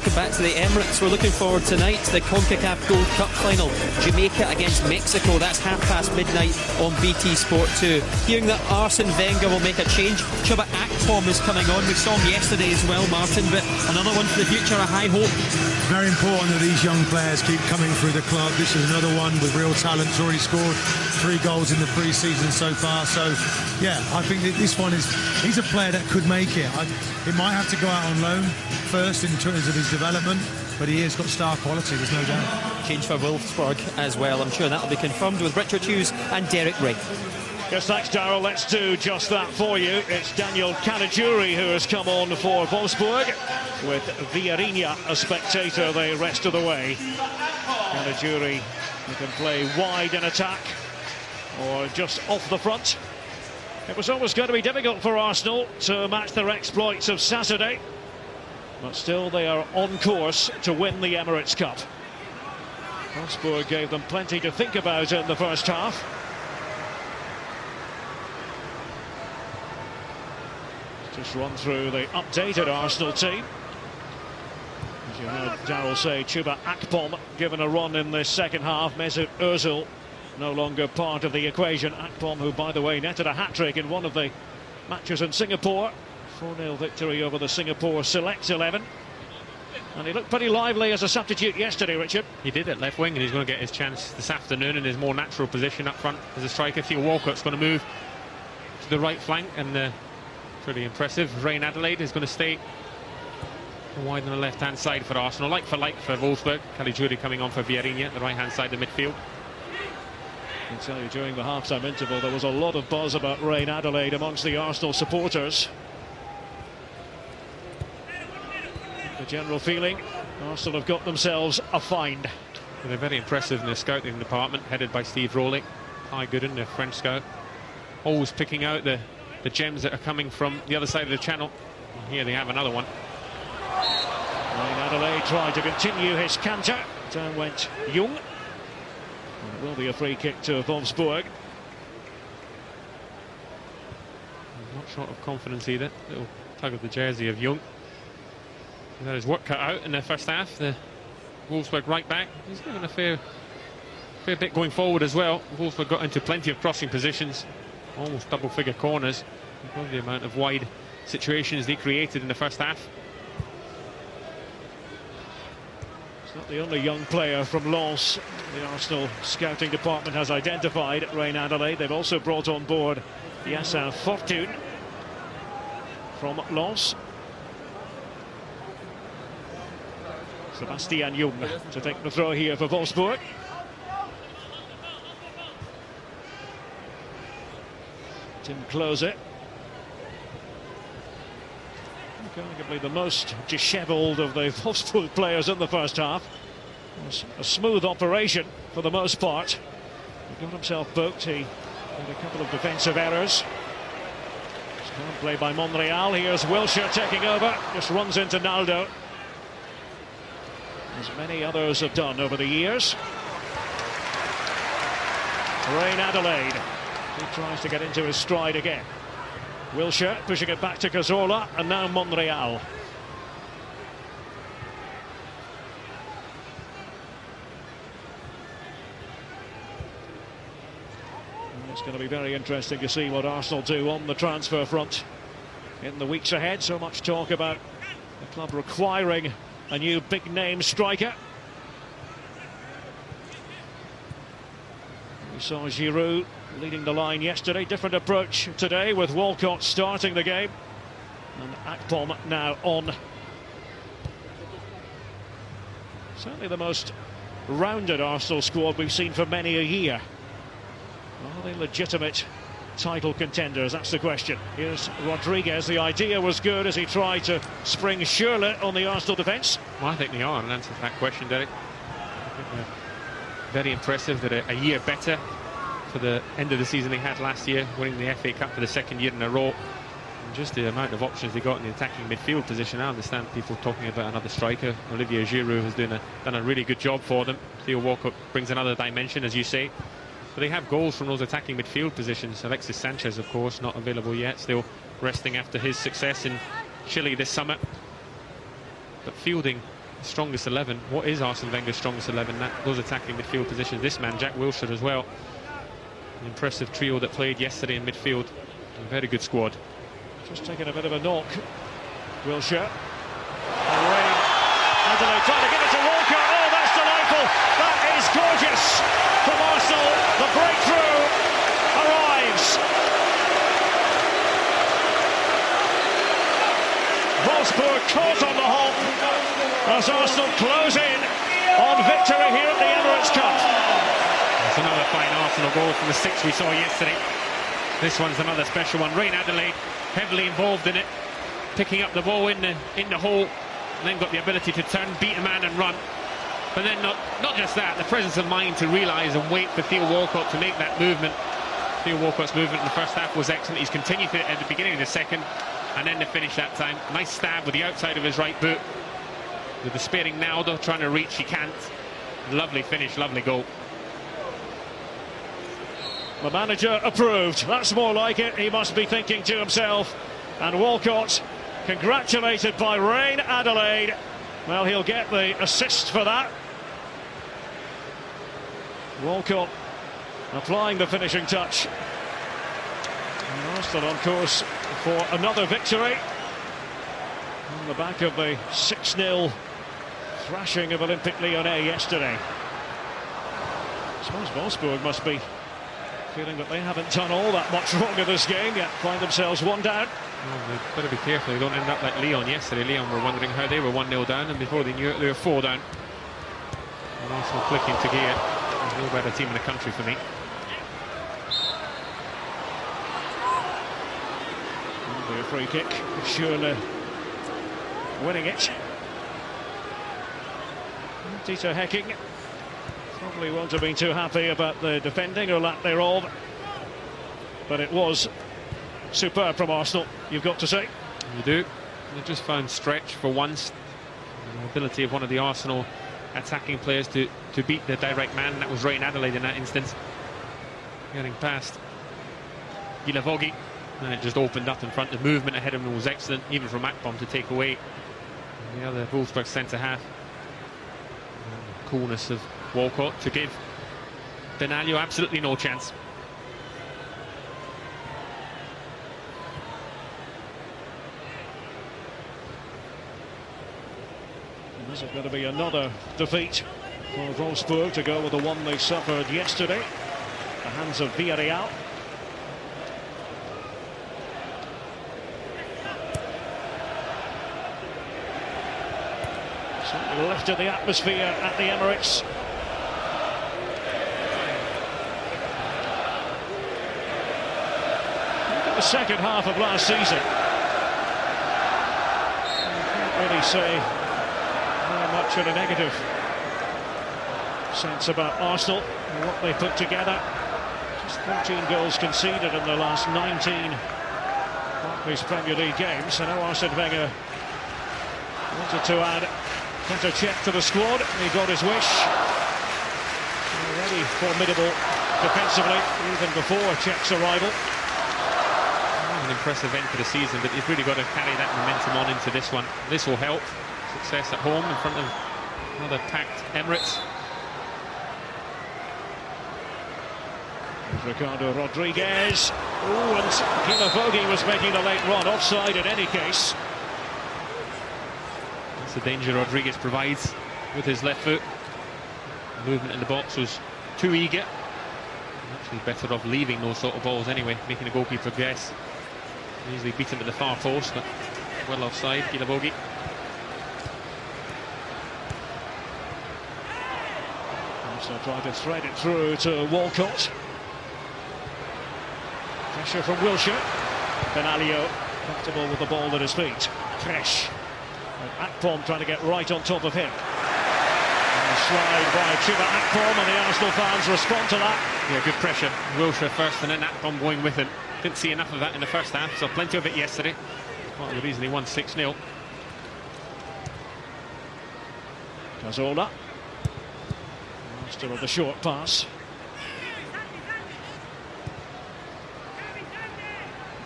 welcome back to the Emirates. We're looking forward tonight to the CONCACAF Gold Cup final. Jamaica against Mexico. That's midnight on BT Sport 2. Hearing that Arsene Wenger will make a change. Chuba Akpom is coming on. We saw him yesterday as well, Martin, but another one for the future, a high hope. Very important that these young players keep coming through the club. This is another one with real talent. He's already scored 3 goals in the pre-season so far. So, yeah, I think that this one he's a player that could make it. He might have to go out on loan first in terms of his development, but he has got star quality, there's no doubt. Change for Wolfsburg as well. I'm sure that'll be confirmed with Richard Hughes and Derek Ray. Yes, thanks, Darryl. Let's do just that for you. It's Daniel Caligiuri who has come on for Wolfsburg, with Vieirinha a spectator the rest of the way. Caligiuri, who can play wide in attack or just off the front. It was always going to be difficult for Arsenal to match their exploits of Saturday, but still they are on course to win the Emirates Cup. Wolfsburg gave them plenty to think about in the first half. Just run through the updated Arsenal team. As you heard Darryl say, Chuba Akpom given a run in the second half. Mesut Ozil no longer part of the equation. Akpom, who by the way netted a hat-trick in one of the matches in Singapore. 4-0 victory over the Singapore Select 11. And he looked pretty lively as a substitute yesterday, Richard. He did at left wing, and he's going to get his chance this afternoon in his more natural position up front as a striker. Theo Walcott's going to move to the right flank, and pretty impressive. Rain Adelaide is going to stay wide on the left-hand side for Arsenal, like for Wolfsburg. Caligiuri coming on for Vieirinha at the right-hand side of the midfield. I can tell you, during the half-time interval there was a lot of buzz about Rain Adelaide amongst the Arsenal supporters. The general feeling, Arsenal have got themselves a find. And they're very impressive in their scouting department, headed by Steve Rowley. Kai Gooden, their French scout, always picking out the gems that are coming from the other side of the channel. And here they have another one. Rain Adelaide tried to continue his canter. Down went Jung. And it will be a free kick to Wolfsburg. Not short of confidence either. Little tug of the jersey of Jung. That is work cut out in the first half. The Wolfsburg right back, he's given a fair bit going forward as well. Wolfsburg got into plenty of crossing positions, almost double-figure corners, because of the amount of wide situations they created in the first half. It's not the only young player from Lens the Arsenal scouting department has identified, Rain Adelaide. They've also brought on board Yassin Fortune from Lens. Sebastian Jung to take the throw here for Wolfsburg. Tim Klose. Arguably the most dishevelled of the Wolfsburg players in the first half. It was a smooth operation for the most part. He got himself booked. He had a couple of defensive errors. It's play by Monreal. Here's Wilshere taking over. Just runs into Naldo, as many others have done over the years. Rain Adelaide. He tries to get into his stride again. Wilshere pushing it back to Cazorla, and now Monreal. And it's going to be very interesting to see what Arsenal do on the transfer front in the weeks ahead. So much talk about the club requiring a new big-name striker. We saw Giroud leading the line yesterday. Different approach today, with Walcott starting the game and Akpom now on. Certainly the most rounded Arsenal squad we've seen for many a year. Are they legitimate title contenders? That's the question. Here's Rodriguez. The idea was good as he tried to spring Schürrle on the Arsenal defence. Well, I think they are, in answer to that question, Derek. I think they're very impressive. That a year better for the end of the season they had last year, winning the FA Cup for the second year in a row. And just the amount of options they got in the attacking midfield position. I understand people talking about another striker. Olivier Giroud has done a really good job for them. Theo Walcott brings another dimension, as you say. But they have goals from those attacking midfield positions. Alexis Sanchez, of course, not available yet, still resting after his success in Chile this summer. But fielding strongest 11. What is Arsene Wenger's strongest 11? Those attacking midfield positions. This man, Jack Wilshere, as well. An impressive trio that played yesterday in midfield. A very good squad. Just taking a bit of a knock. Wilshere. Rain. Adelaide trying to give it to Walker. Oh, that's delightful. That is gorgeous from Arsenal. The breakthrough arrives. Wolfsburg caught on the hop as Arsenal close in on victory here at the Emirates Cup. That's another fine Arsenal goal from the 6 we saw yesterday. This one's another special one. Rain Adelaide heavily involved in it, picking up the ball in the hole, and then got the ability to turn, beat a man and run. But then not just that, the presence of mind to realise and wait for Theo Walcott to make that movement. Theo Walcott's movement in the first half was excellent. He's continued it at the beginning of the second, and then to finish that time. Nice stab with the outside of his right boot. The despairing Naldo trying to reach, he can't. Lovely finish, lovely goal. The manager approved. That's more like it. He must be thinking to himself. And Walcott, congratulated by Rain Adelaide. Well, he'll get the assist for that. Walcott applying the finishing touch. And Arsenal on course for another victory. On the back of the 6-0 thrashing of Olympique Lyonnais yesterday. I suppose Wolfsburg must be feeling that they haven't done all that much wrong in this game yet, find themselves one down. Well, they better be careful they don't end up like Lyon yesterday. Lyon were wondering how they were 1-0 down, and before they knew it they were 4 down. And also clicking to gear. There's no better team in the country for me. A free kick, Schürrle winning it. Tito Hecking probably won't have been too happy about the defending or lack thereof, but it was superb from Arsenal, you've got to say. You do. They just found stretch for once. The ability of one of the Arsenal attacking players to beat the direct man, and that was Rain Adelaide in that instance. Getting past Guilavogui, and it just opened up in front. The movement ahead of him was excellent, even from Akpom to take away the other Wolfsburg centre-half. Coolness of Walcott to give Benaglio absolutely no chance. This is going to be another defeat for Wolfsburg to go with the one they suffered yesterday. The hands of Villarreal. Certainly lifted the atmosphere at the Emirates. Look at the second half of last season. You can't really say very much in a negative sense about Arsenal and what they put together. Just 13 goals conceded in the last 19 Barclays Premier League games. I know Arsene Wenger wanted to add Petr Cech to the squad. He got his wish. Already formidable defensively, even before Cech's arrival. An impressive end to the season, but he's really got to carry that momentum on into this one. This will help. Success at home in front of another packed Emirates. Ricardo Rodriguez. Oh, and Guilavogui was making the late run. Offside in any case. That's the danger Rodriguez provides with his left foot. The movement in the box was too eager. Actually better off leaving those sort of balls anyway, making the goalkeeper guess. Easily beat him at the far post, but well offside, Guilavogui. So trying to thread it through to Walcott. Pressure from Wilshere. Benaglio comfortable with the ball at his feet. Fresh. And Akpom trying to get right on top of him. And a slide by Chuba Akpom, and the Arsenal fans respond to that. Yeah, good pressure. Wilshere first and then Akpom going with him. Didn't see enough of that in the first half, so plenty of it yesterday. Well, the reason he won 6-0. Cazorla. Master of the short pass.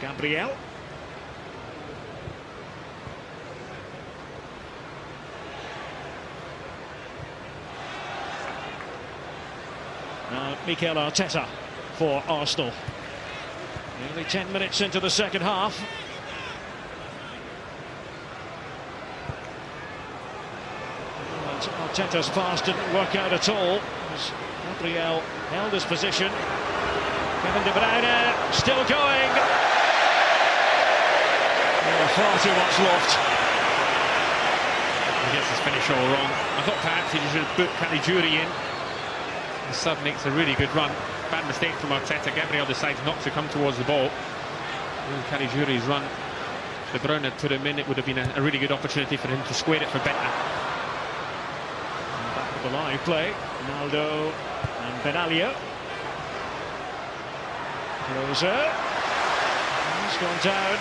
Gabriel. Now Mikel Arteta for Arsenal. Nearly 10 minutes into the second half. And Arteta's pass didn't work out at all. As Gabriel held his position. Kevin De Bruyne still going. Oh, far too much loft. He gets his finish all wrong. I thought perhaps he should have put Caligiuri in. The sub makes a really good run. Bad mistake from Arteta. Gabriel decides not to come towards the ball. Caligiuri's run. De Bruyne had put him in. It would have been a really good opportunity for him to square it for Bentner. Back to the live play. Ronaldo and Benalia. Closer. He's gone down.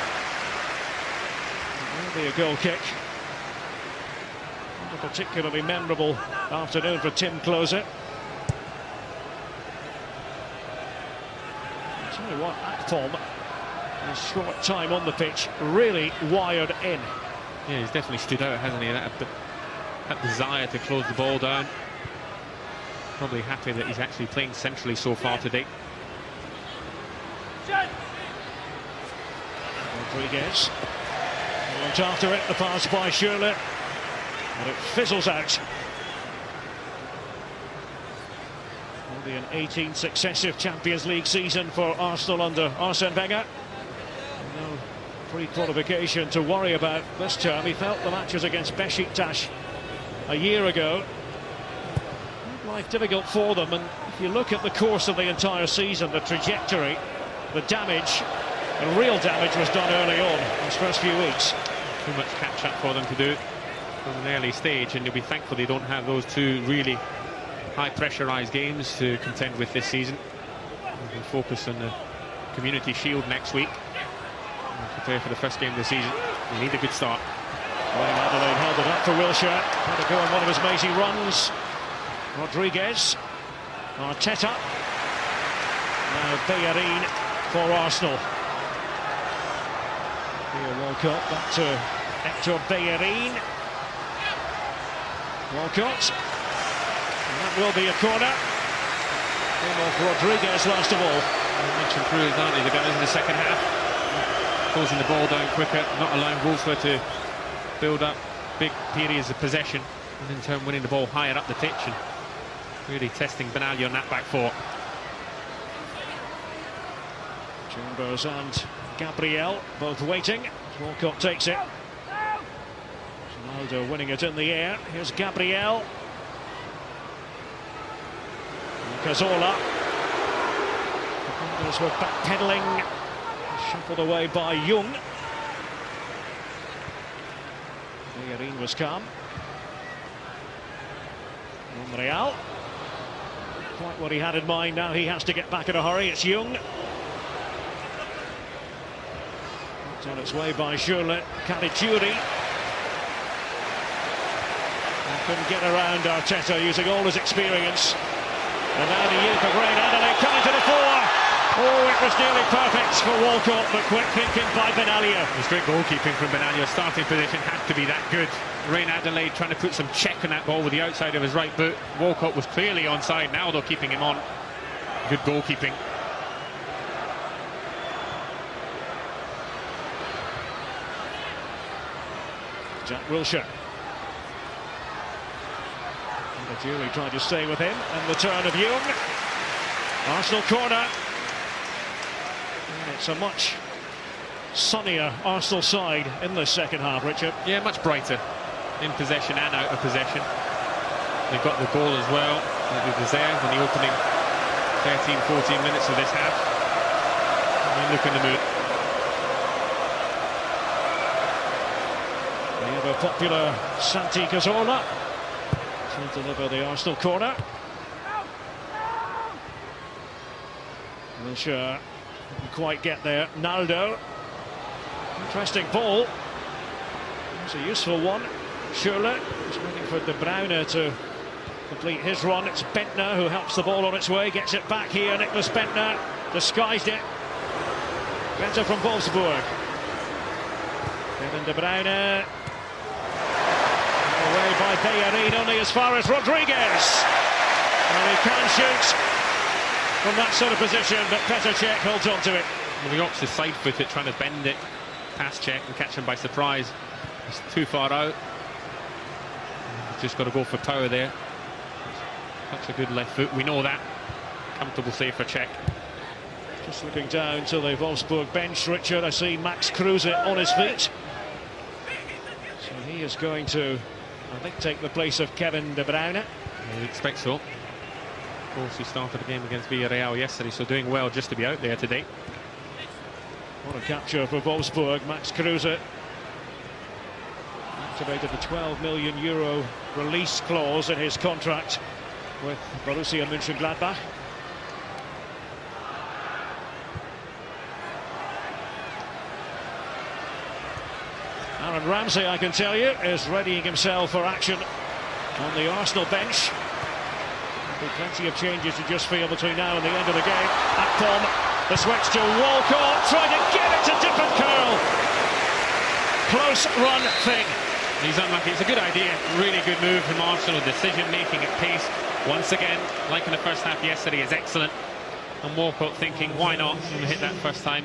It will be a goal kick. Not a particularly memorable afternoon for Tim Klose. I'll tell you what, Akpom, in a short time on the pitch, really wired in. Yeah, he's definitely stood out, hasn't he? That desire to close the ball down. Probably happy that he's actually playing centrally so far today. Rodriguez went after it, the pass by Schürrle, but it fizzles out. Will be an 18th successive Champions League season for Arsenal under Arsene Wenger. No pre-qualification to worry about this term. He felt the matches against Besiktas a year ago. Life difficult for them, and if you look at the course of the entire season, the trajectory, the damage, and real damage was done early on in these first few weeks. Too much catch-up for them to do from an early stage, and you'll be thankful they don't have those two really high-pressurised games to contend with this season. We can focus on the Community Shield next week and prepare for the first game of the season. They need a good start. Wayne Adelaide held it up for Wilshere. Had to go on one of his mazy runs. Rodriguez. Arteta. Now Bellerin for Arsenal. Here Walcott, back to Hector Bellerin. Walcott. And that will be a corner. Came off Rodriguez last of all. Much improved, aren't they, the guys in the second half? Closing the ball down quicker, not allowing Wolfsburg to build up big periods of possession, and in turn winning the ball higher up the pitch and really testing Benalia on that back four. Chambers and Gabriel both waiting. Walcott takes it. Ronaldo winning it in the air. Here's Gabriel. Cazorla. Defenders were backpedaling. Shuffled away by Jung. Bellerin was calm. Monreal. Quite what he had in mind. Now he has to get back in a hurry. It's Jung. It's on its way by Schürrle. Caligiuri. Couldn't get around Arteta using all his experience. And now the youth of Wayne Adelaide coming to the fore. Oh, it was nearly perfect for Walcott, but quick thinking by Benalia. It was great goalkeeping from Benalia. Starting position had to be that good. Wayne Adelaide trying to put some check on that ball with the outside of his right boot. Walcott was clearly onside. Now they're keeping him on. Good goalkeeping. Jack Wilshere. Jury tried to stay with him, and the turn of Jung. Arsenal corner. And it's a much sunnier Arsenal side in the second half, Richard. Yeah, much brighter in possession and out of possession. They've got the goal as well that they deserved in the opening 13-14 minutes of this half. And they look in the mood. The ever popular Santi Cazorla to deliver the Arsenal corner. Wilshere didn't quite get there. Naldo. Interesting ball. It's a useful one. Schürrle is waiting for De Bruyne to complete his run. It's Bentner who helps the ball on its way. Gets it back here. Nicklas Bentner disguised it. Better from Wolfsburg. Kevin De Bruyne. Away by Bellerin, only as far as Rodriguez. And he can shoot. from that sort of position, but Petr Cech holds on to it. Well, the Ox is side-footed, trying to bend it past Cech and catch him by surprise. It's too far out. He's just got to go for power there. Such a good left foot, we know that. Comfortable save for Cech. Just looking down to the Wolfsburg bench, Richard, I see Max Kruse on his feet. So he is going to, I think, take the place of Kevin De Bruyne. I expect so. Of course, he started the game against Villarreal yesterday, so doing well just to be out there today. What a capture for Wolfsburg. Max Kruse activated the €12 million release clause in his contract with Borussia Mönchengladbach. Aaron Ramsey, I can tell you, is readying himself for action on the Arsenal bench. There'll be plenty of changes to just feel between now and the end of the game. Akpom, the switch to Walcott, trying to get it to dip and curl. Close run thing. He's unlucky. It's a good idea. Really good move from Arsenal. Decision making at pace. Once again, like in the first half yesterday, is excellent. And Walcott thinking, why not? And hit that first time.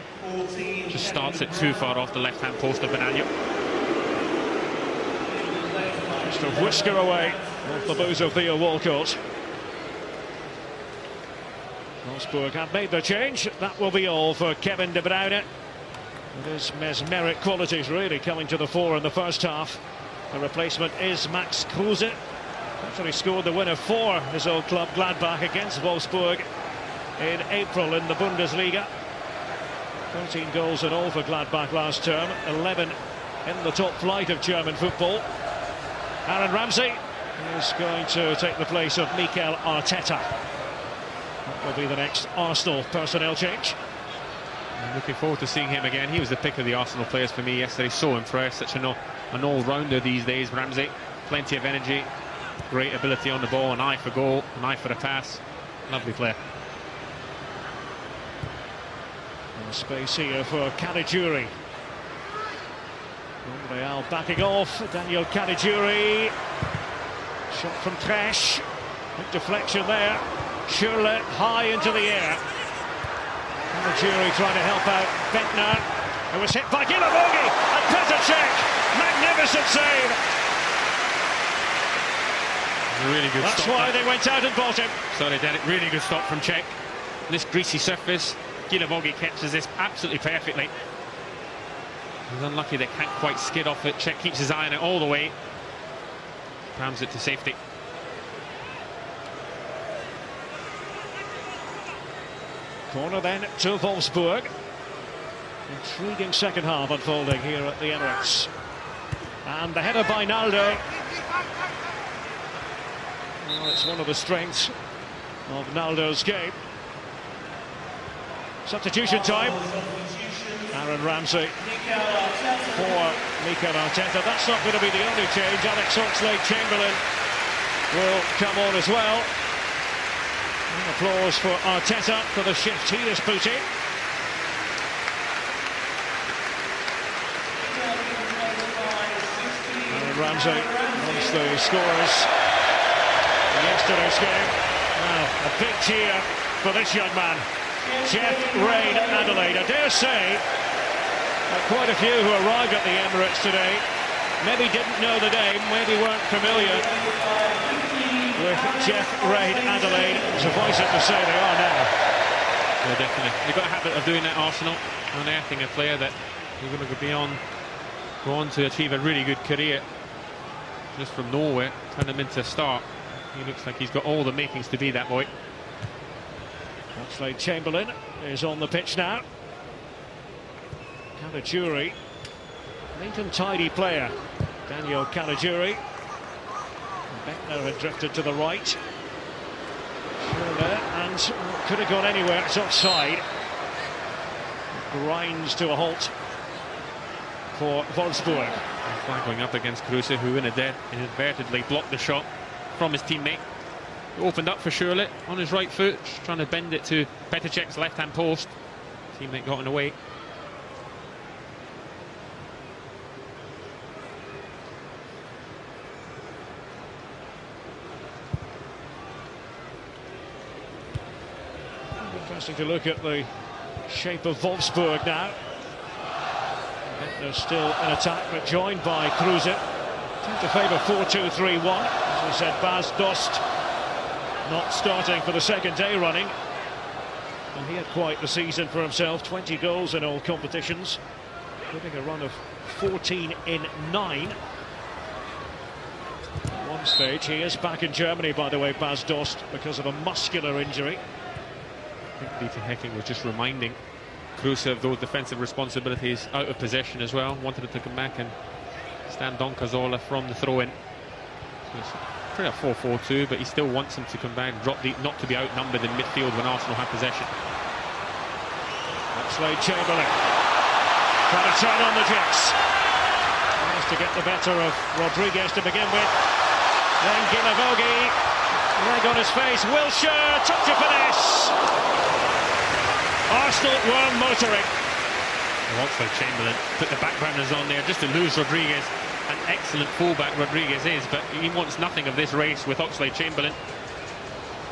Just starts it too far off the left-hand post of Benagno. Just a whisker away off the boots of Theo Walcott. Wolfsburg have made the change. That will be all for Kevin De Bruyne. His mesmeric qualities really coming to the fore in the first half. The replacement is Max Kruse. Actually scored the winner for his old club Gladbach against Wolfsburg in April in the Bundesliga. 13 goals in all for Gladbach last term, 11 in the top flight of German football. Aaron Ramsey is going to take the place of Mikel Arteta. That will be the next Arsenal personnel change. I'm looking forward to seeing him again. He was the pick of the Arsenal players for me yesterday. So impressed. Such an all-rounder these days, Ramsey. Plenty of energy, great ability on the ball, an eye for goal, an eye for the pass. Lovely player. And space here for Caligiuri. Real backing off. Daniel Caligiuri. Shot from Tresh. Big deflection there. Schürrle high into the air. Caligiuri trying to help out Bentner, who was hit by Guilavogui, and Petr Cech. Magnificent save. Really good That's stop. why they went out and bought him. So they did it. Really good stop from Cech. This greasy surface, Guilavogui catches this absolutely perfectly. He's unlucky they can't quite skid off it. Cech keeps his eye on it all the way. Rams it to safety. Corner then to Wolfsburg. Intriguing second half unfolding here at the Emirates. And the header by Naldo. Well, it's one of the strengths of Naldo's game. Substitution time. Aaron Ramsey for Mikel Arteta. That's not going to be the only change. Alex Oxlade-Chamberlain will come on as well. And applause for Arteta for the shift he has put in. Aaron Ramsey amongst the scorers in yesterday's game. Now, a big cheer for this young man, Jeff Rain Adelaide. I dare say that quite a few who arrived at the Emirates today maybe didn't know the name, maybe weren't familiar with Jeff Rain Adelaide. Suffice it to say they are now. Yeah, definitely. They've got a habit of doing that, Arsenal, unearthing a player that you're going to go on to achieve a really good career just from nowhere, turn him into a star. He looks like he's got all the makings to be that boy. Oxlade-Chamberlain is on the pitch now. Caligiuri, neat and tidy player, Daniel Caligiuri. Bentner had drifted to the right. Schürrle, and could have gone anywhere. It's offside. Grinds to a halt for Wolfsburg. Flag going up against Kruse, who inadvertently blocked the shot from his teammate. It opened up for Schürrle on his right foot, trying to bend it to Petr Cech's left-hand post. Teammate got in the way. Interesting to look at the shape of Wolfsburg now. They're still in attack, but joined by Kruse. Tend to favour 4-2-3-1. As we said, Bas Dost not starting for the second day running. And he had quite the season for himself, 20 goals in all competitions, including a run of 14 in 9. At one stage, he is back in Germany, by the way, Bas Dost, because of a muscular injury. I think Dieter Hecking was just reminding Kruse of those defensive responsibilities out of possession as well. Wanted him to come back and stand Don Cazorla from the throw-in. So it's pretty a 4-4-2, but he still wants him to come back, drop deep, not to be outnumbered in midfield when Arsenal have possession. Oxlade-Chamberlain trying to turn on the Jets. Managed to get the better of Rodriguez to begin with. Then Guilavogui, leg on his face. Wilshere, touch of finesse. Arsenal were motoring. Oxlade-Chamberlain put the backburners on there just to lose Rodriguez. An excellent fullback Rodriguez is, but he wants nothing of this race with Oxlade-Chamberlain.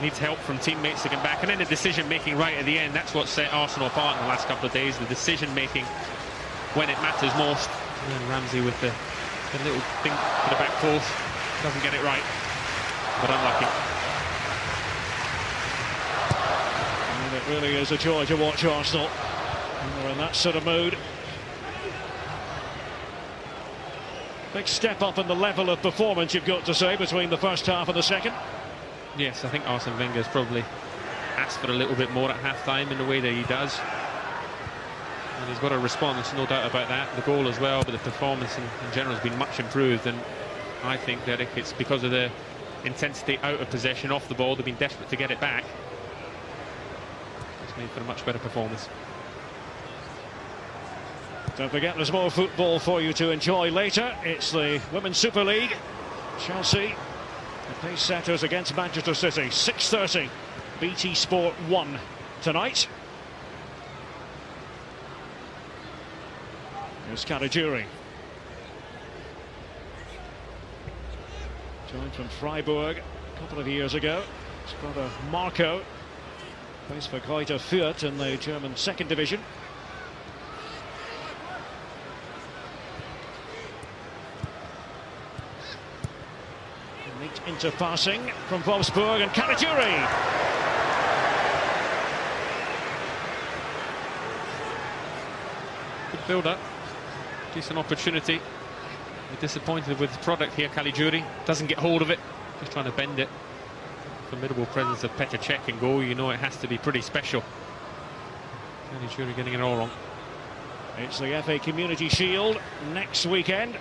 Needs help from teammates to come back, and then the decision-making right at the end. That's what set Arsenal apart in the last couple of days, the decision-making when it matters most. And then Ramsey with the little thing for the back post. Doesn't get it right, but unlucky. And it really is a joy to watch Arsenal when they're in that sort of mood. Big step up in the level of performance, you've got to say, between the first half and the second. Yes, I think Arsene Wenger's probably asked for a little bit more at half-time in the way that he does. And he's got a response, no doubt about that. The goal as well, but the performance in general has been much improved. And I think, Derek, it's because of the intensity out of possession, off the ball. They've been desperate to get it back. It's made for a much better performance. Don't forget, there's more football for you to enjoy later. It's the Women's Super League. Chelsea, the pace setters against Manchester City. 6:30, BT Sport 1 tonight. Here's Caligiuri. Joined from Freiburg a couple of years ago. His brother Marco plays for Greuther Fürth in the German second division. Neat interpassing from Wolfsburg, and Caligiuri. Good build-up. Decent opportunity. They're disappointed with his product here, Caligiuri. Doesn't get hold of it. Just trying to bend it. Formidable presence of Petr Cech in goal. You know it has to be pretty special. Caligiuri getting it all wrong. It's the FA Community Shield next weekend.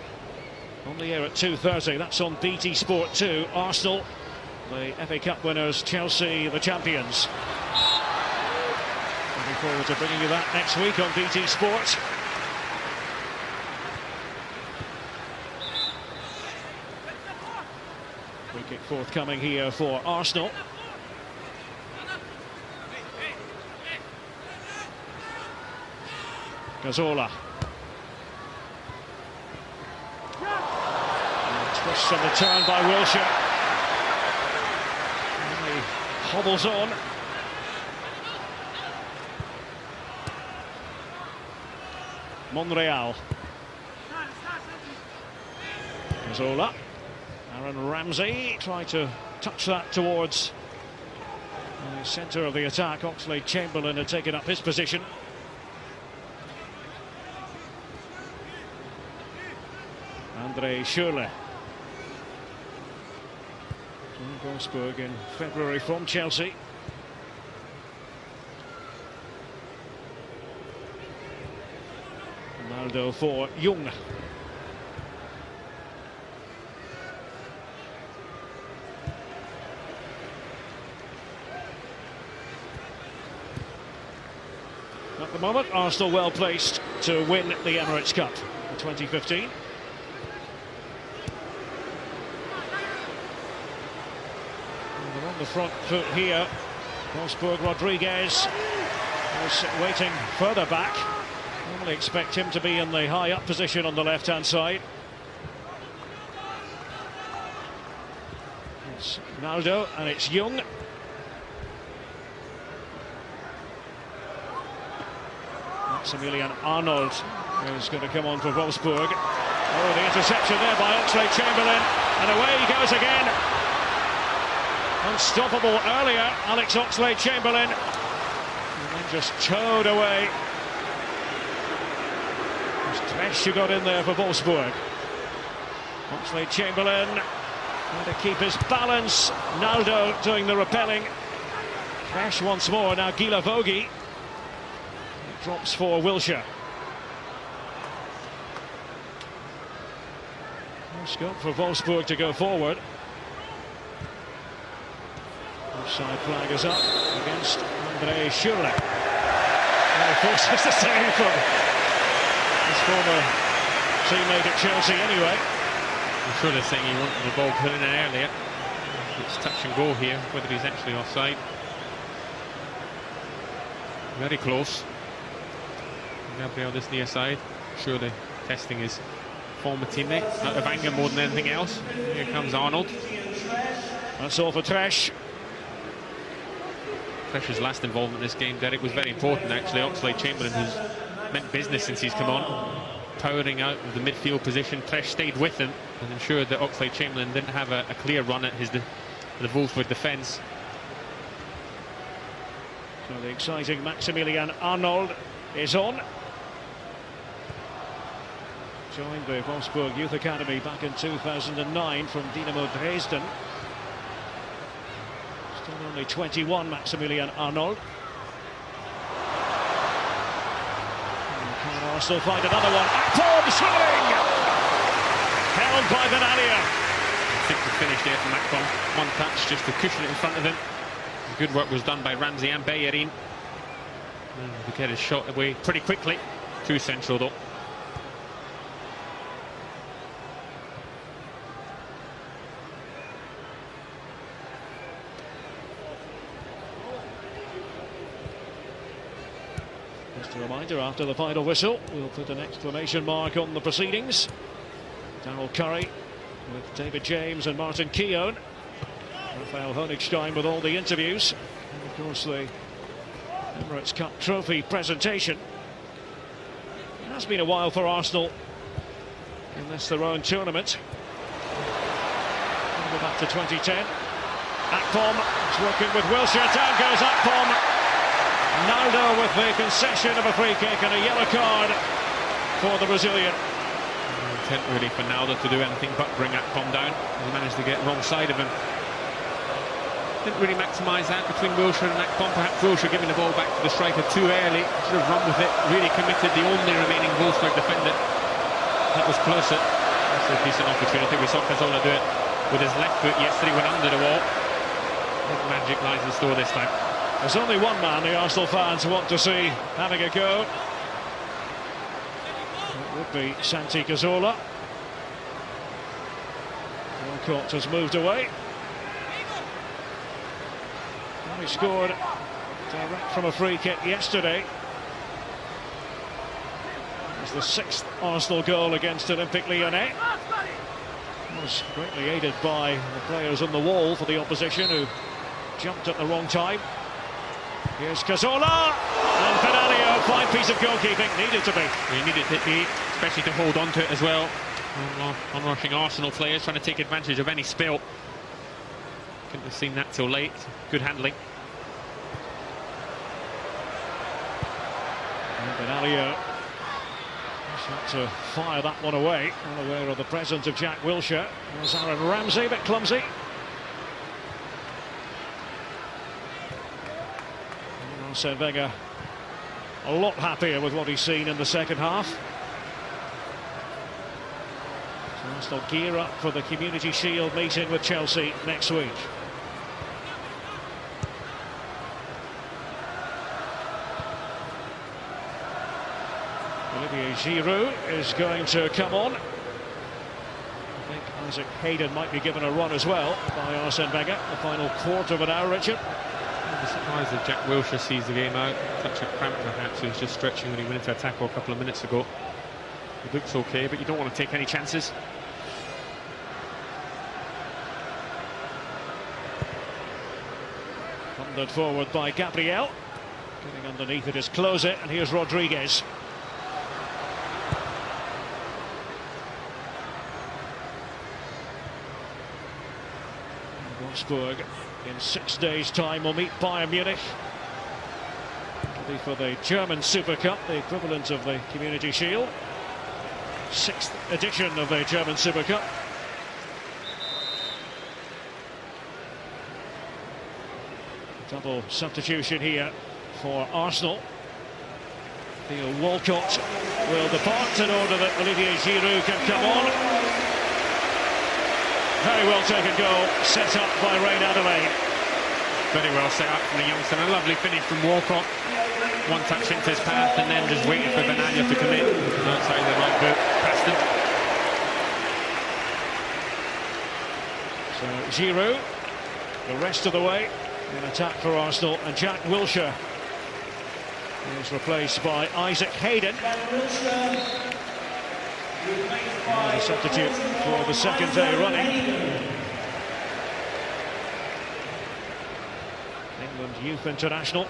On the air at 2:30. That's on BT Sport 2. Arsenal, the FA Cup winners. Chelsea, the champions. Looking forward to bringing you that next week on BT Sport. Free kick forthcoming here for Arsenal. Cazorla. Twist on the turn by Wilshere. And he hobbles on. Monreal. Cazorla. Aaron Ramsey tried to touch that towards the centre of the attack. Oxlade-Chamberlain had taken up his position. Andre Schürrle. Wolfsburg in February from Chelsea. Ronaldo for Jung. At the moment, Arsenal well placed to win the Emirates Cup in 2015. On the front foot here, Wolfsburg. Rodriguez was waiting further back. Normally expect him to be in the high up position on the left hand side. It's Naldo and it's Jung. Maximilian Arnold is going to come on for Wolfsburg. Oh, the interception there by Oxlade-Chamberlain, and away he goes again. Unstoppable earlier, Alex Oxlade-Chamberlain, and then just towed away. It's Tresch who got in there for Wolfsburg. Oxlade-Chamberlain trying to keep his balance. Naldo doing the repelling. Tresch once more, now Gila Vogie. Drops for Wilshere. No scope for Wolfsburg to go forward. Offside flag is up against Andre Schürrle. And of course it's the save from his former teammate at Chelsea anyway. I'm sure they're saying he wanted the ball put in earlier. It's touch and go here, whether he's actually offside. Very close. Gabriel this near side, surely testing his former teammate out of anger more than anything else. Here comes Arnold. That's all for Tresch. Tresch's last involvement in this game, Derek, was very important actually. Oxlade-Chamberlain, who's meant business since he's come on, powering out of the midfield position. Tresch stayed with him and ensured that Oxlade-Chamberlain didn't have a clear run at the Wolfsburg defence. So the exciting Maximilian Arnold is on. Joined the Wolfsburg Youth Academy back in 2009 from Dynamo Dresden. Still only 21, Maximilian Arnold. And can Arsenal find another one? Akpom swimming! Held by Benalia. I think the finish there from Akpom. One touch just to cushion it in front of him. Good work was done by Ramsey and Bellerin. To get his shot away pretty quickly. Too central though. Just a reminder, after the final whistle, we'll put an exclamation mark on the proceedings. Daryl Curry with David James and Martin Keown. Raphael Honigstein with all the interviews. And of course the Emirates Cup trophy presentation. It has been a while for Arsenal in this their own tournament. We'll go back to 2010. Akpom is working with Wilshere. Down goes Akpom. Naldo with the concession of a free kick and a yellow card for the Brazilian. Intent really for Naldo to do anything but bring Akpom down. He managed to get wrong side of him. Didn't really maximise that between Wilshere and Akpom. Perhaps Wilshere giving the ball back to the striker too early. Should have run with it, really committed, the only remaining Wolfsburg defender. That was closer. That's a decent opportunity. We saw Cazorla do it with his left foot yesterday, went under the wall. I think magic lies in store this time. There's only one man the Arsenal fans want to see having a go. It would be Santi Cazorla. Walcott has moved away. He scored direct from a free kick yesterday. It was the 6th Arsenal goal against Olympique Lyonnais. It was greatly aided by the players on the wall for the opposition who jumped at the wrong time. Here's Cazorla, and Benalia, fine piece of goalkeeping, needed to be. He needed to be, especially to hold on to it as well. On-rushing Arsenal players trying to take advantage of any spill. Couldn't have seen that till late. Good handling. And Benalia just had to fire that one away. Unaware of the presence of Jack Wilshere. There's Aaron Ramsey, a bit clumsy. Arsene Wenger a lot happier with what he's seen in the second half. So Arsenal gear up for the Community Shield meeting with Chelsea next week. Olivier Giroud is going to come on. I think Isaac Hayden might be given a run as well by Arsene Wenger. The final quarter of an hour, Richard. I'm surprised if Jack Wilshere sees the game out. Touch of cramp perhaps. He was just stretching when he went into a tackle a couple of minutes ago. It looks okay, but you don't want to take any chances. Thundered forward by Gabriel. Getting underneath it is Klose, and here's Rodriguez. Wolfsburg in 6 days' time will meet Bayern Munich. It'll be for the German Super Cup, the equivalent of the Community Shield. 6th edition of the German Super Cup. Double substitution here for Arsenal. Theo Walcott will depart in order that Olivier Giroud can come on. Very well taken goal, set up by Reine Adelaide. Very well set up from the youngster. A lovely finish from Walcott. One touch into his path and then just waited for Benaglia to commit. Outside the right boot, Preston. So Giroud, the rest of the way in attack for Arsenal, and Jack Wilshere is replaced by Isaac Hayden. The substitute for the second day running. England youth international.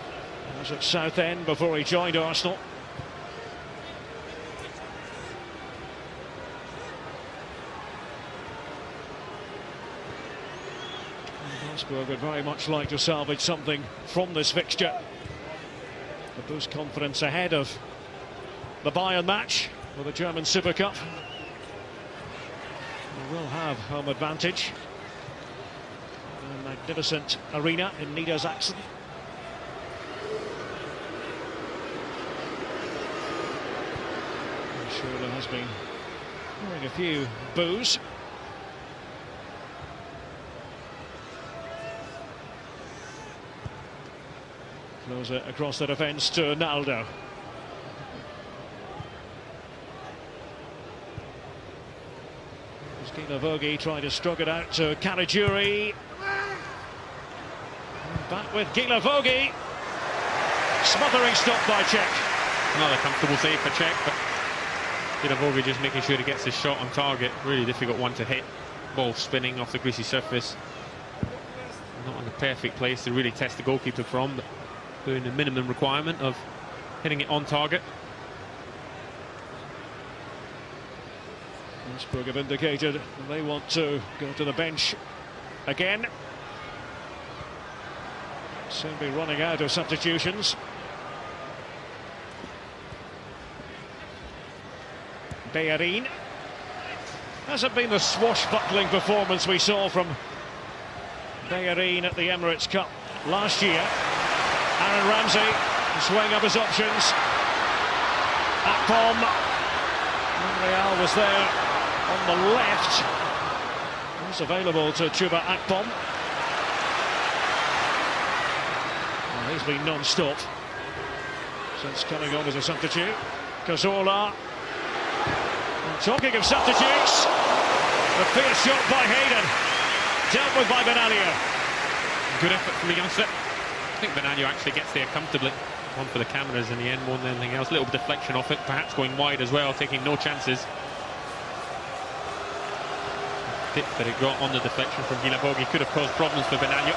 Was at Southend before he joined Arsenal. Wolfsburg would very much like to salvage something from this fixture to boost confidence ahead of the Bayern match for the German Super Cup. They will have home advantage. A magnificent arena in Niedersachsen. I'm sure there has been a few boos. Closer across the defence to Naldo. Gila Vogi trying to stroke it out to Caligiuri. Back with Gila Vogi. Smothering stop by Cech. Another comfortable save for Cech, but Gila Vogi just making sure he gets his shot on target. Really difficult one to hit. Ball spinning off the greasy surface. Not in the perfect place to really test the goalkeeper from, but doing the minimum requirement of hitting it on target. Wolfsburg have indicated they want to go to the bench again. Soon be running out of substitutions. Bellerin. Hasn't been the swashbuckling performance we saw from Bellerin at the Emirates Cup last year. Aaron Ramsey swaying up his options. Akpom. Monreal was there on the left. He's available to Chuba Akpom. Well, he's been non-stop since coming on as a substitute. Cazorla. And talking of substitutes, the fierce shot by Hayden, dealt with by Benaglia. Good effort from the youngster. I think Benaglia actually gets there comfortably. One for the cameras in the end more than anything else. Little deflection off it, perhaps going wide as well, taking no chances. The dip that it got on the deflection from Gila Vogi could have caused problems for Benaglia.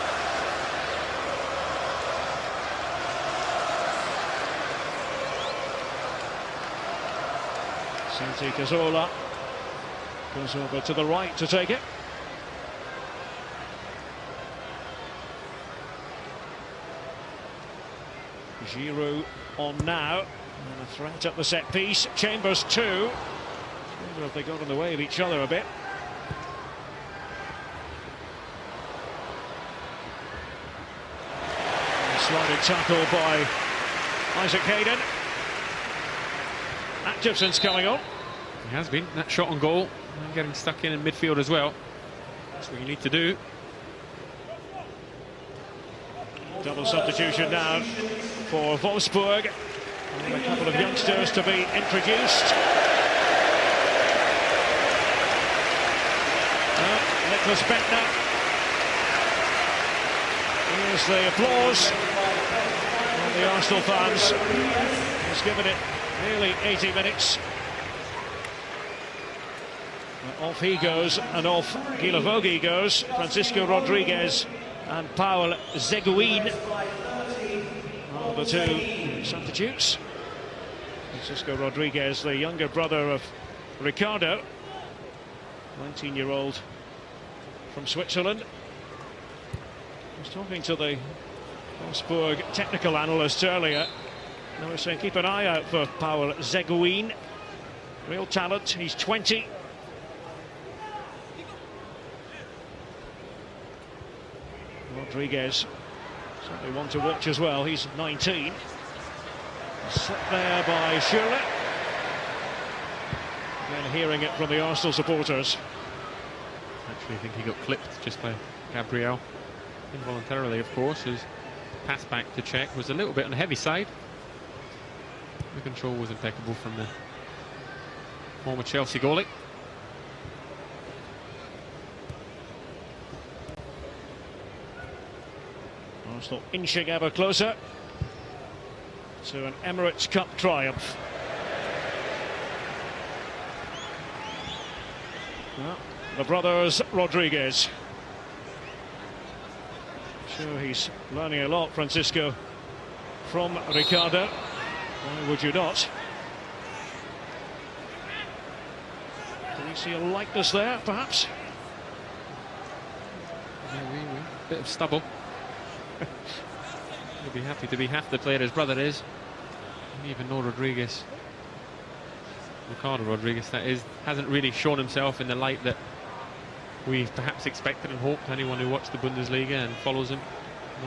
Santi Cazorla goes over to the right to take it. Giroud on now, and a threat at the set piece. Chambers too. I wonder if they got in the way of each other a bit. Sliding tackle by Isaac Hayden. Activson's coming on. He has been. That shot on goal, and getting stuck in midfield as well. That's what you need to do. Double substitution now for Wolfsburg. And a couple of youngsters to be introduced. Nicholas Bentner. Here's the applause from the Arsenal fans. He's given it nearly 80 minutes. Off he goes, and off Gila Vogi goes. Francisco Rodriguez and Paul Seguin are the two substitutes. Francisco Rodriguez, the younger brother of Ricardo, 19-year-old from Switzerland. I was talking to the Wolfsburg technical analyst earlier. They were saying keep an eye out for Paul Seguin. Real talent, he's 20. Rodriguez, certainly one to watch as well, he's 19. Slipped there by Schürrle. Again, hearing it from the Arsenal supporters. Actually, I think he got clipped just by Gabriel. Involuntarily, of course. His pass back to Cech was a little bit on the heavy side. The control was impeccable from the former Chelsea goalie. Arsenal inching ever closer to an Emirates Cup triumph. Well, the brothers Rodriguez. Sure, he's learning a lot, Francisco, from Ricardo. Why would you not? Do we see a likeness there, perhaps? Yeah, bit of stubble. He'll be happy to be half the player his brother is. Even though Ricardo Rodriguez, that is, hasn't really shown himself in the light that we perhaps expected and hoped. Anyone who watched the Bundesliga and follows him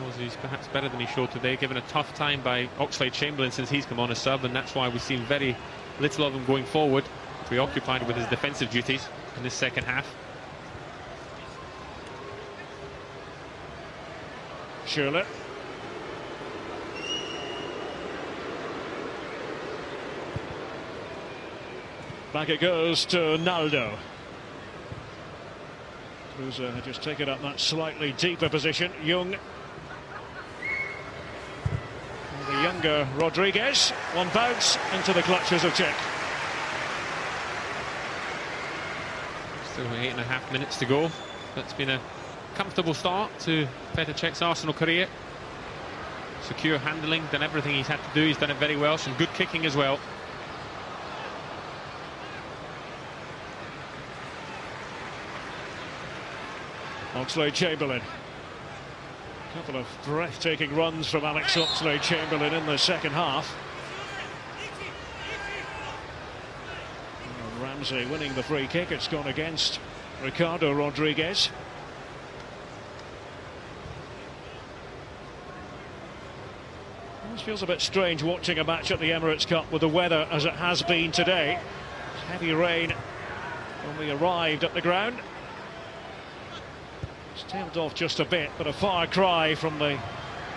knows he's perhaps better than he showed today, given a tough time by Oxlade-Chamberlain since he's come on as sub, and that's why we've seen very little of him going forward, preoccupied with his defensive duties in this second half. Schürrle. Back it goes to Naldo. Kruse had just taken up that slightly deeper position. Jung. And the younger Rodriguez. One bounce into the clutches of Cech. Still 8.5 minutes to go. That's been a comfortable start to Petr Cech's Arsenal career. Secure handling, done everything he's had to do. He's done it very well. Some good kicking as well. Oxlade-Chamberlain. A couple of breathtaking runs from Alex Oxlade-Chamberlain in the second half. And Ramsey winning the free kick. It's gone against Ricardo Rodriguez. This feels a bit strange watching a match at the Emirates Cup with the weather as it has been today. Heavy rain when we arrived at the ground. It's tailed off just a bit, but a far cry from the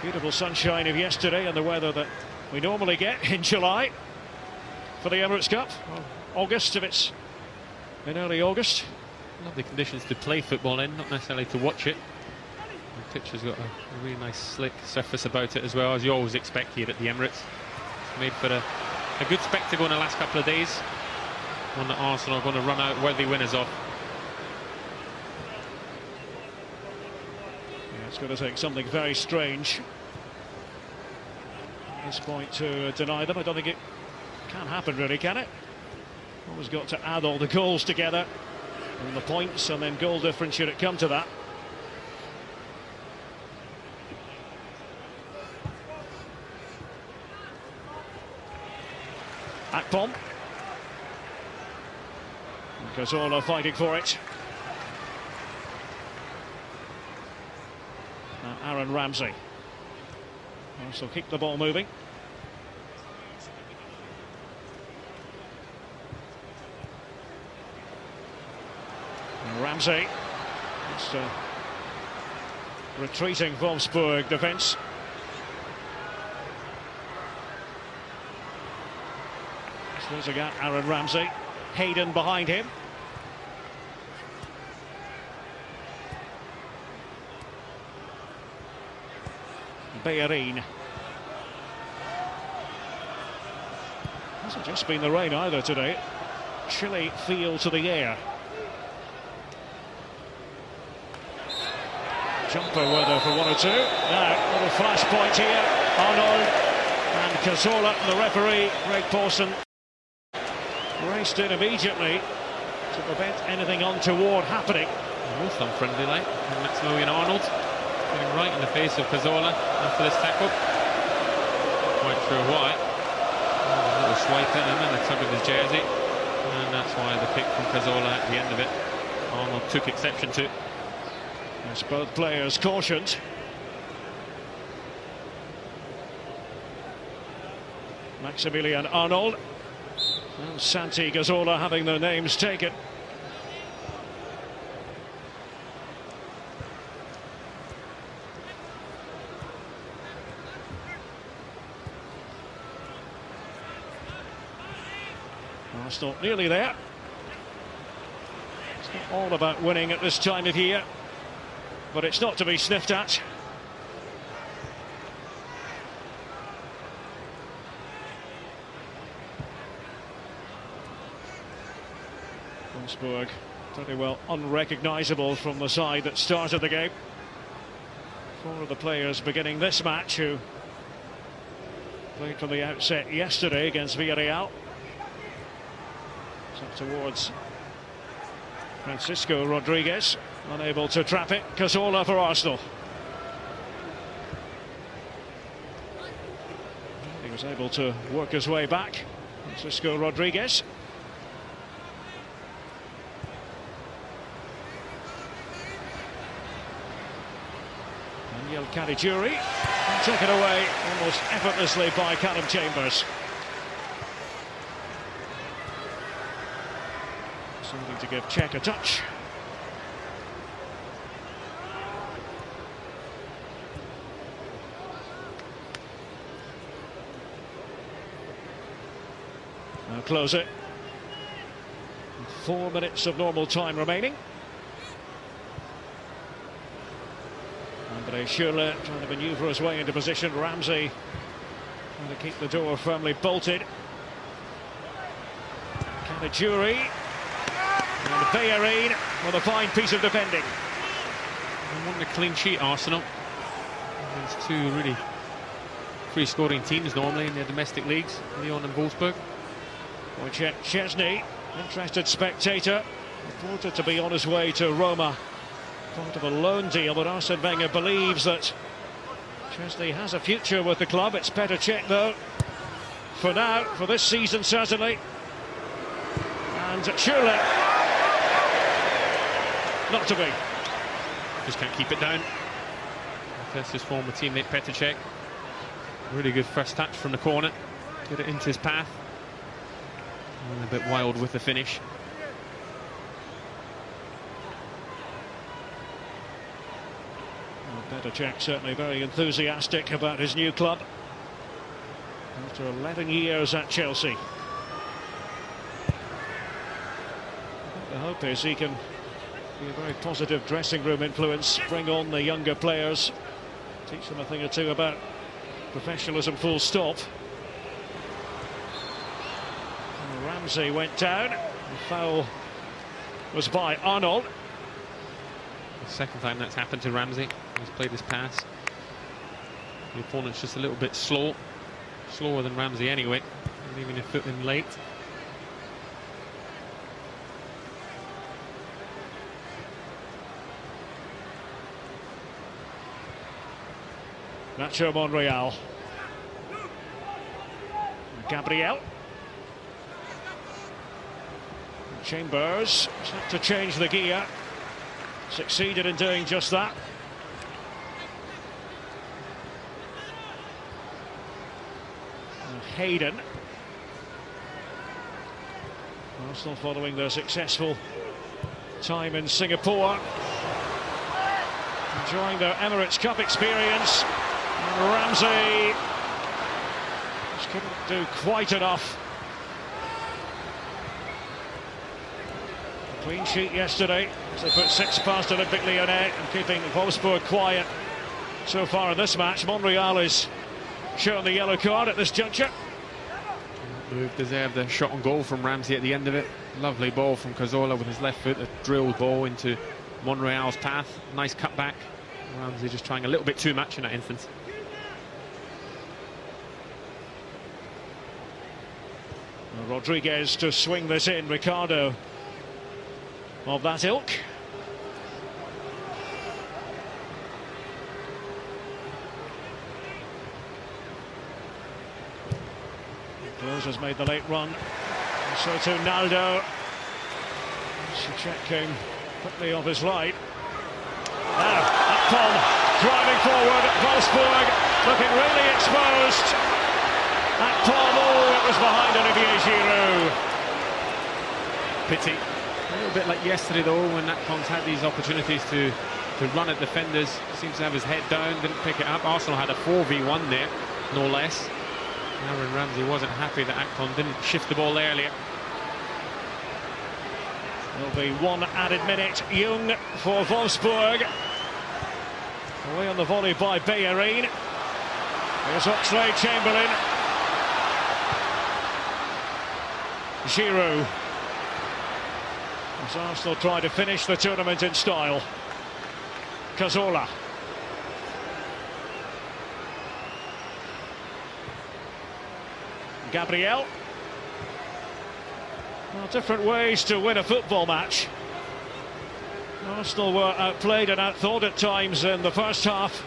beautiful sunshine of yesterday and the weather that we normally get in July for the Emirates Cup. Well, August, if it's in early August. Lovely conditions to play football in, not necessarily to watch it. The pitch has got a really nice slick surface about it as well, as you always expect here at the Emirates. It's made for a good spectacle in the last couple of days. One that Arsenal are going to run out worthy winners of. It's going to take something very strange at this point to deny them. I don't think it can happen, really, can it? Always got to add all the goals together and the points, and then goal difference should it come to that. Akpom. Cazorla fighting for it. Now Aaron Ramsey. So keep the ball moving. And Ramsey. It's retreating Wolfsburg defence. There's again Aaron Ramsey. Hayden behind him. Bellerin. Hasn't just been the rain either today. Chilly feel to the air. Jumper weather for one or two. Now, little flash point here. Arnold Cazorla, the referee, Greg Pawson, raced in immediately to prevent anything untoward happening. Most unfriendly, like Maximilian Arnold getting right in the face of Cazorla after this tackle. Quite sure why. A little swipe at him and a tug of his jersey, and that's why the kick from Cazorla at the end of it, Arnold took exception to. As both players cautioned. Maximilian Arnold and Santi Cazorla having their names taken. Arsenal nearly there. It's not all about winning at this time of year, but it's not to be sniffed at. Wolfsburg pretty well unrecognisable from the side that started the game. Four of the players beginning this match who played from the outset yesterday against Villarreal. Up towards Francisco Rodriguez, unable to trap it. Cazorla for Arsenal. He was able to work his way back. Francisco Rodriguez. Daniel Caligiuri, taken away almost effortlessly by Callum Chambers. Something to give Cech a touch. Now close it. 4 minutes of normal time remaining. Andre Schürrle trying to manoeuvre his way into position. Ramsey trying to keep the door firmly bolted. Caligiuri. And Bellerin with a fine piece of defending. They want a clean sheet, Arsenal. There's two really free-scoring teams normally in their domestic leagues, Lyon and Wolfsburg. Wojciech Szczesny, interested spectator, reported to be on his way to Roma, part of a loan deal, but Arsene Wenger believes that Szczesny has a future with the club. It's Petr Cech though, for now, for this season certainly. And Schürrle, not to be. Just can't keep it down. That's his former teammate Petr Cech. Really good first touch from the corner. Get it into his path. And a bit wild with the finish. Well, Petr Cech certainly very enthusiastic about his new club. After 11 years at Chelsea. The hope is he can be a very positive dressing room influence, bring on the younger players, teach them a thing or two about professionalism full stop. And Ramsey went down, the foul was by Arnold. The second time that's happened to Ramsey. He's played his pass. The opponent's just a little bit slower than Ramsey anyway, leaving a foot in late. Nacho Monreal. Gabriel. Chambers had to change the gear. Succeeded in doing just that. And Hayden. Arsenal following their successful time in Singapore. Enjoying their Emirates Cup experience. And Ramsey just couldn't do quite enough. A clean sheet yesterday as they put 6 past Olympique Lyonnais and keeping Wolfsburg quiet so far in this match. Monreal is shown the yellow card at this juncture. Move deserved a shot on goal from Ramsey at the end of it. Lovely ball from Cazorla with his left foot, a drilled ball into Monreal's path. Nice cutback. Ramsey just trying a little bit too much in that instance. Rodriguez to swing this in. Ricardo of that ilk. Close has made the late run. So to Naldo. Checking quickly off his right. Now, Akpom driving forward. Wolfsburg looking really exposed. Akpom, oh, it was behind Olivier Giroud. Pity. A little bit like yesterday, though, when Akpom's had these opportunities to run at defenders. Seems to have his head down, didn't pick it up. Arsenal had a 4v1 there, no less. Aaron Ramsey wasn't happy that Akpom didn't shift the ball earlier. There'll be one added minute. Jung for Wolfsburg. Away on the volley by Bellerin. Here's Oxlade-Chamberlain. Giroud. As Arsenal try to finish the tournament in style. Cazorla. Gabriel. Well, different ways to win a football match. Arsenal were outplayed and outthought at times in the first half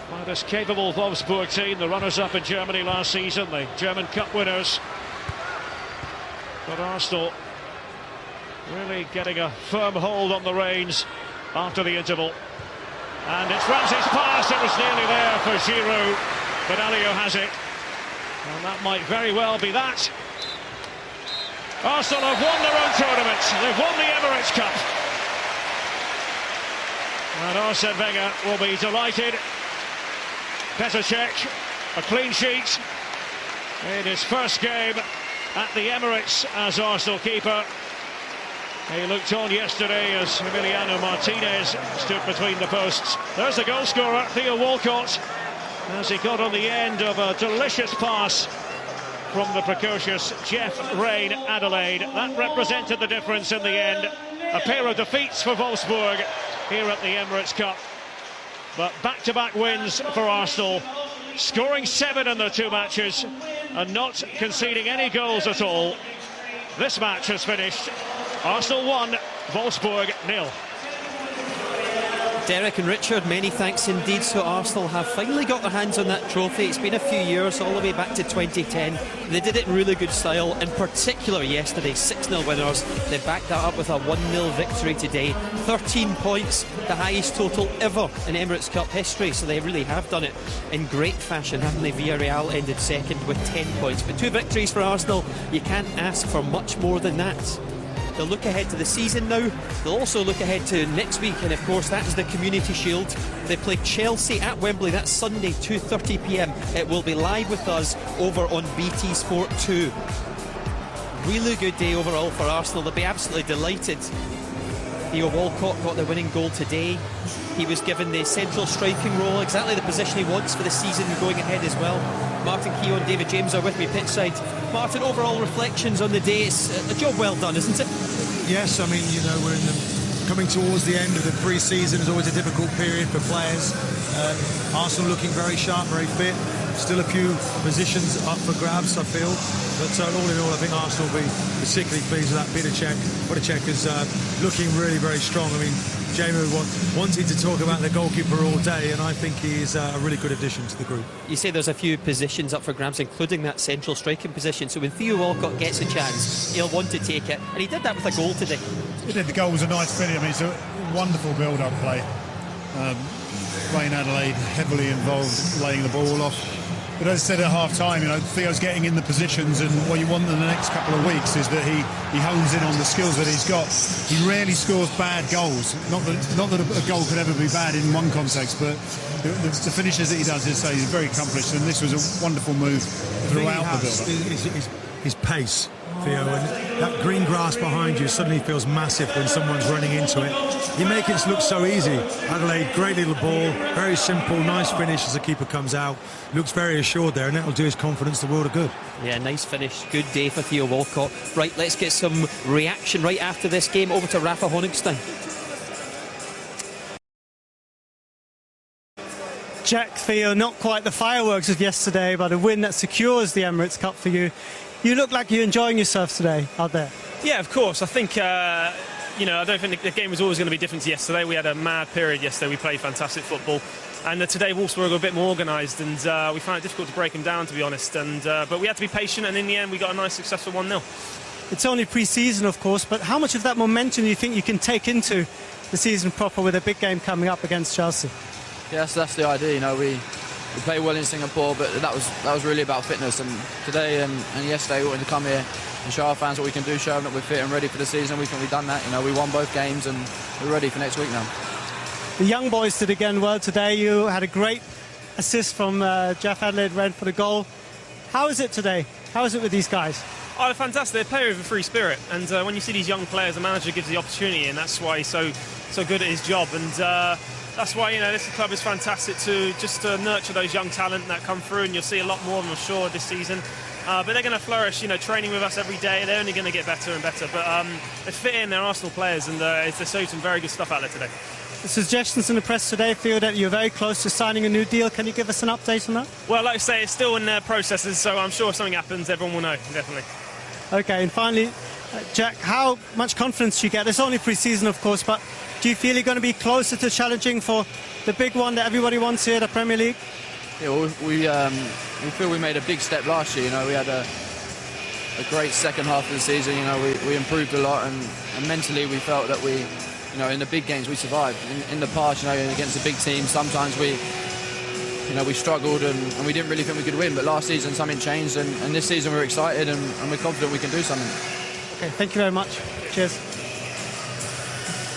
by this capable Wolfsburg team, the runners-up in Germany last season, the German Cup winners. But Arsenal really getting a firm hold on the reins after the interval. And it's Ramsey's pass, it was nearly there for Giroud, but Alio has it. And that might very well be that. Arsenal have won their own tournament. They've won the Emirates Cup. And Arsene Wenger will be delighted. Petr Cech, a clean sheet in his first game at the Emirates as Arsenal keeper. He looked on yesterday as Emiliano Martinez stood between the posts. There's the goal scorer, Theo Walcott, as he got on the end of a delicious pass from the precocious Jeff Rain Adelaide. That represented the difference in the end. A pair of defeats for Wolfsburg here at the Emirates Cup. But back-to-back wins for Arsenal, scoring 7 in their 2 matches and not conceding any goals at all. This match has finished Arsenal 1, Wolfsburg 0. Derek and Richard, many thanks indeed. So Arsenal have finally got their hands on that trophy. It's been a few years, all the way back to 2010. They did it in really good style, in particular yesterday, 6-0 winners. They backed that up with a 1-0 victory today. 13 points, the highest total ever in Emirates Cup history. So they really have done it in great fashion, haven't they? Villarreal ended second with 10 points. But 2 victories for Arsenal, you can't ask for much more than that. They'll look ahead to the season now. They'll also look ahead to next week, and of course that is the Community Shield. They play Chelsea at Wembley. That's Sunday, 2:30 p.m. It will be live with us over on BT Sport 2. Really good day overall for Arsenal. They'll be absolutely delighted. Theo Walcott got the winning goal today. He was given the central striking role, exactly the position he wants for the season going ahead as well. Martin Keown and David James are with me pitchside. Martin, overall reflections on the day. It's a job well done, isn't it? Yes, I mean, you know, we're coming towards the end of the pre-season. It's always a difficult period for players. Arsenal looking very sharp, very fit. Still a few positions up for grabs, I feel. But all in all, I think Arsenal will be particularly pleased with that. Petr Cech is looking really very strong. I mean, Jamie wanted to talk about the goalkeeper all day, and I think he's a really good addition to the group. You say there's a few positions up for grabs, including that central striking position. So when Theo Walcott gets a chance, he'll want to take it. And he did that with a goal today. He did. The goal was a nice finish. I mean, it's a wonderful build-up play. Rain Adelaide heavily involved, laying the ball off. But as I said at half-time, you know, Theo's getting in the positions, and what you want in the next couple of weeks is that he hones in on the skills that he's got. He rarely scores bad goals. Not that a goal could ever be bad in one context, but the finishes that he does is very accomplished, and this was a wonderful move throughout the build-up. His pace, Theo, and that green grass behind you suddenly feels massive when someone's running into it. You make it look so easy. Adelaide, great little ball, very simple, nice finish as the keeper comes out. Looks very assured there, and that'll do his confidence the world of good. Yeah, nice finish. Good day for Theo Walcott. Right, let's get some reaction right after this game. Over to Rafa Honigstein. Jack, Theo, not quite the fireworks of yesterday, but a win that secures the Emirates Cup for you. You look like you're enjoying yourself today out there. Yeah, of course. I think, you know, I don't think the game was always going to be different to yesterday. We had a mad period yesterday. We played fantastic football. And today Wolfsburg were a bit more organised, and we found it difficult to break them down, to be honest. But we had to be patient, and in the end we got a nice, successful 1-0. It's only pre-season, of course, but how much of that momentum do you think you can take into the season proper with a big game coming up against Chelsea? Yes, that's the idea. You know, we played well in Singapore, but that was really about fitness. And today and yesterday we wanted to come here and show our fans what we can do, show them that we're fit and ready for the season. We think we've done that. You know, we won both games and we're ready for next week now. The young boys did again well today. You had a great assist from Jeff Adelaide-Wren for the goal. How is it today? How is it with these guys? Oh, they're fantastic. They play with a free spirit, and when you see these young players, the manager gives the opportunity, and that's why he's so good at his job. And that's why, you know, this club is fantastic to just nurture those young talent that come through, and you'll see a lot more of them, I'm sure, this season. But they're going to flourish, you know, training with us every day. They're only going to get better and better. But they fit in, they're Arsenal players, and they showed some very good stuff out there today. The suggestions in the press today feel that you're very close to signing a new deal. Can you give us an update on that? Well, like I say, it's still in their processes, so I'm sure if something happens, everyone will know, definitely. Okay, and finally, Jack, how much confidence do you get? It's only pre-season, of course, but do you feel you're going to be closer to challenging for the big one that everybody wants here, the Premier League? Yeah, well, we feel we made a big step last year. You know, we had a great second half of the season. You know, we improved a lot, and mentally we felt that we, you know, in the big games we survived. In the past, you know, against a big team, sometimes we struggled and we didn't really think we could win. But last season something changed, and this season we're excited and we're confident we can do something. Okay, thank you very much. Cheers.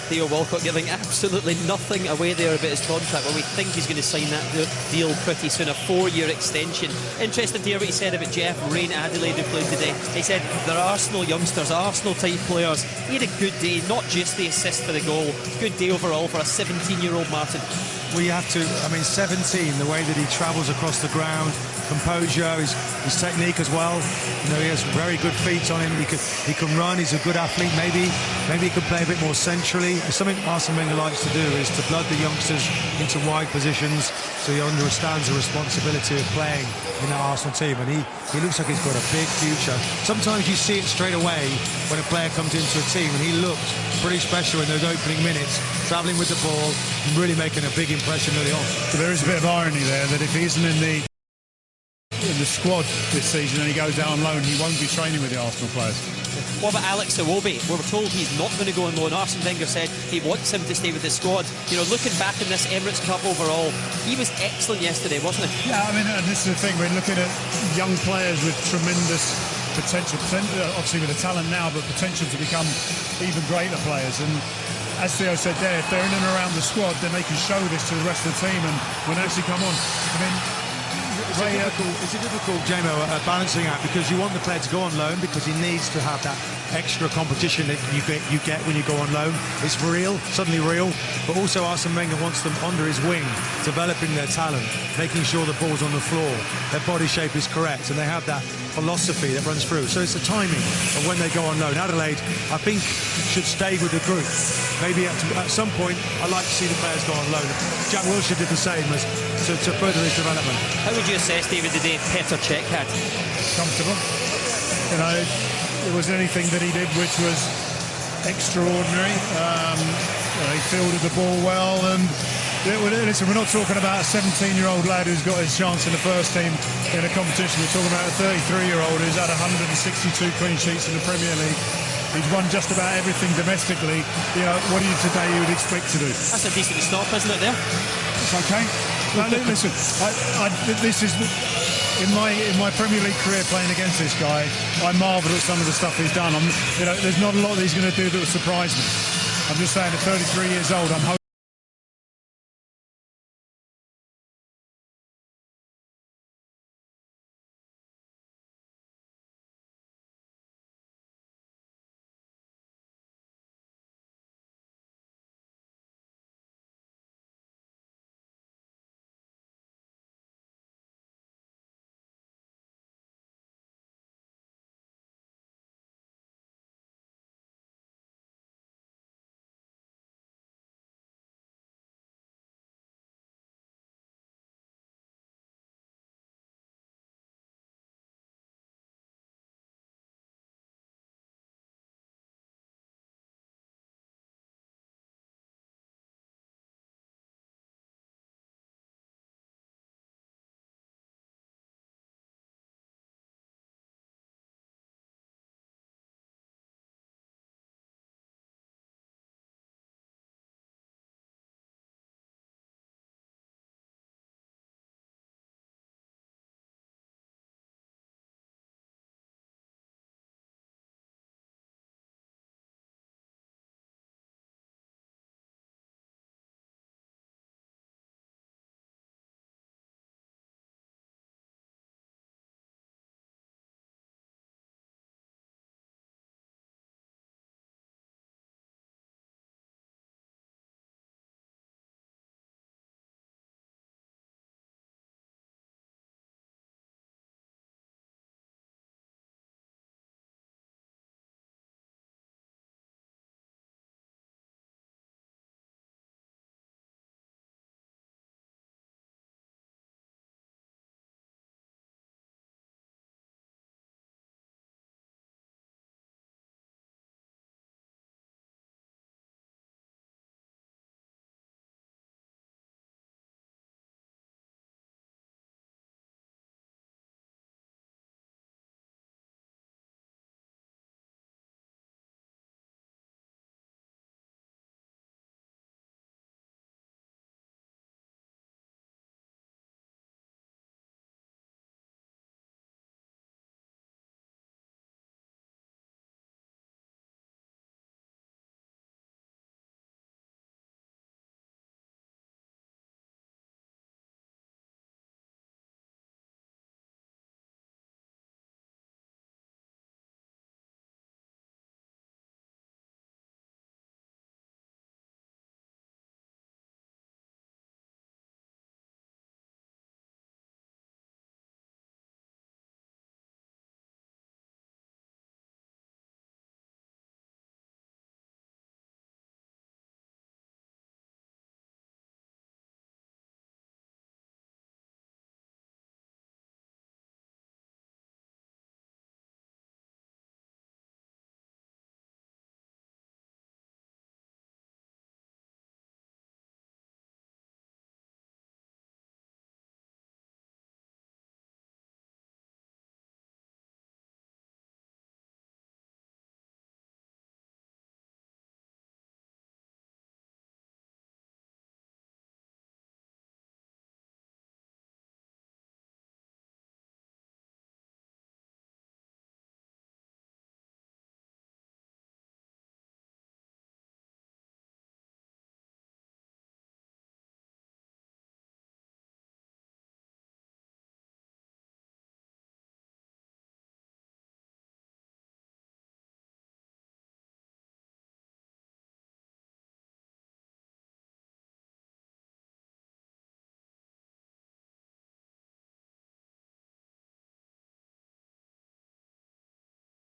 Theo Walcott giving absolutely nothing away there about his contract, but we think he's going to sign that deal pretty soon, a 4-year extension. Interesting to hear what he said about Jeff Rain Adelaide, who played today. He said they're Arsenal youngsters, Arsenal-type players. He had a good day, not just the assist for the goal. Good day overall for a 17-year-old Martin. We have to, I mean, 17, the way that he travels across the ground, composure, his technique as well. You know, he has very good feet on him. He can run. He's a good athlete. Maybe he could play a bit more centrally. Something Arsene Wenger likes to do is to blood the youngsters into wide positions, so he understands the responsibility of playing in that Arsenal team. And he looks like he's got a big future. Sometimes you see it straight away when a player comes into a team, and he looked pretty special in those opening minutes, travelling with the ball and really making a big impression early on. So there is a bit of irony there that if he isn't in the squad this season and he goes out on loan, he won't be training with the Arsenal players. What about Alex Iwobi? We were told he's not going to go on loan. Arsene Wenger said he wants him to stay with the squad. You know, looking back in this Emirates Cup overall, he was excellent yesterday, wasn't he? Yeah, I mean, and this is the thing, we're looking at young players with tremendous potential, obviously with the talent now, but potential to become even greater players. And as Theo said there, if they're in and around the squad, then they can show this to the rest of the team and when they actually come on. I mean, it's a difficult, Jamo, balancing act, because you want the player to go on loan because he needs to have that extra competition that you get when you go on loan. It's real, suddenly real, but also Arsene Wenger wants them under his wing, developing their talent, making sure the ball's on the floor, their body shape is correct, and they have that philosophy that runs through. So it's the timing of when they go on loan. Adelaide, I think, should stay with the group. Maybe at some point, I'd like to see the players go on loan. Jack Wilshere did the same to further his development. How would you assess, David, the day Petr Cech had? Comfortable. You know, it wasn't anything that he did which was extraordinary. He fielded the ball well, and listen, we're not talking about a 17-year-old lad who's got his chance in the first team in a competition. We're talking about a 33-year-old who's had 162 clean sheets in the Premier League. He's won just about everything domestically. You know, what today you would expect to do? That's a decent stop, isn't it, there? It's okay. No, listen, this is in my Premier League career playing against this guy. I marvel at some of the stuff he's done. There's not a lot that he's going to do that will surprise me. I'm just saying, at 33 years old, I'm hoping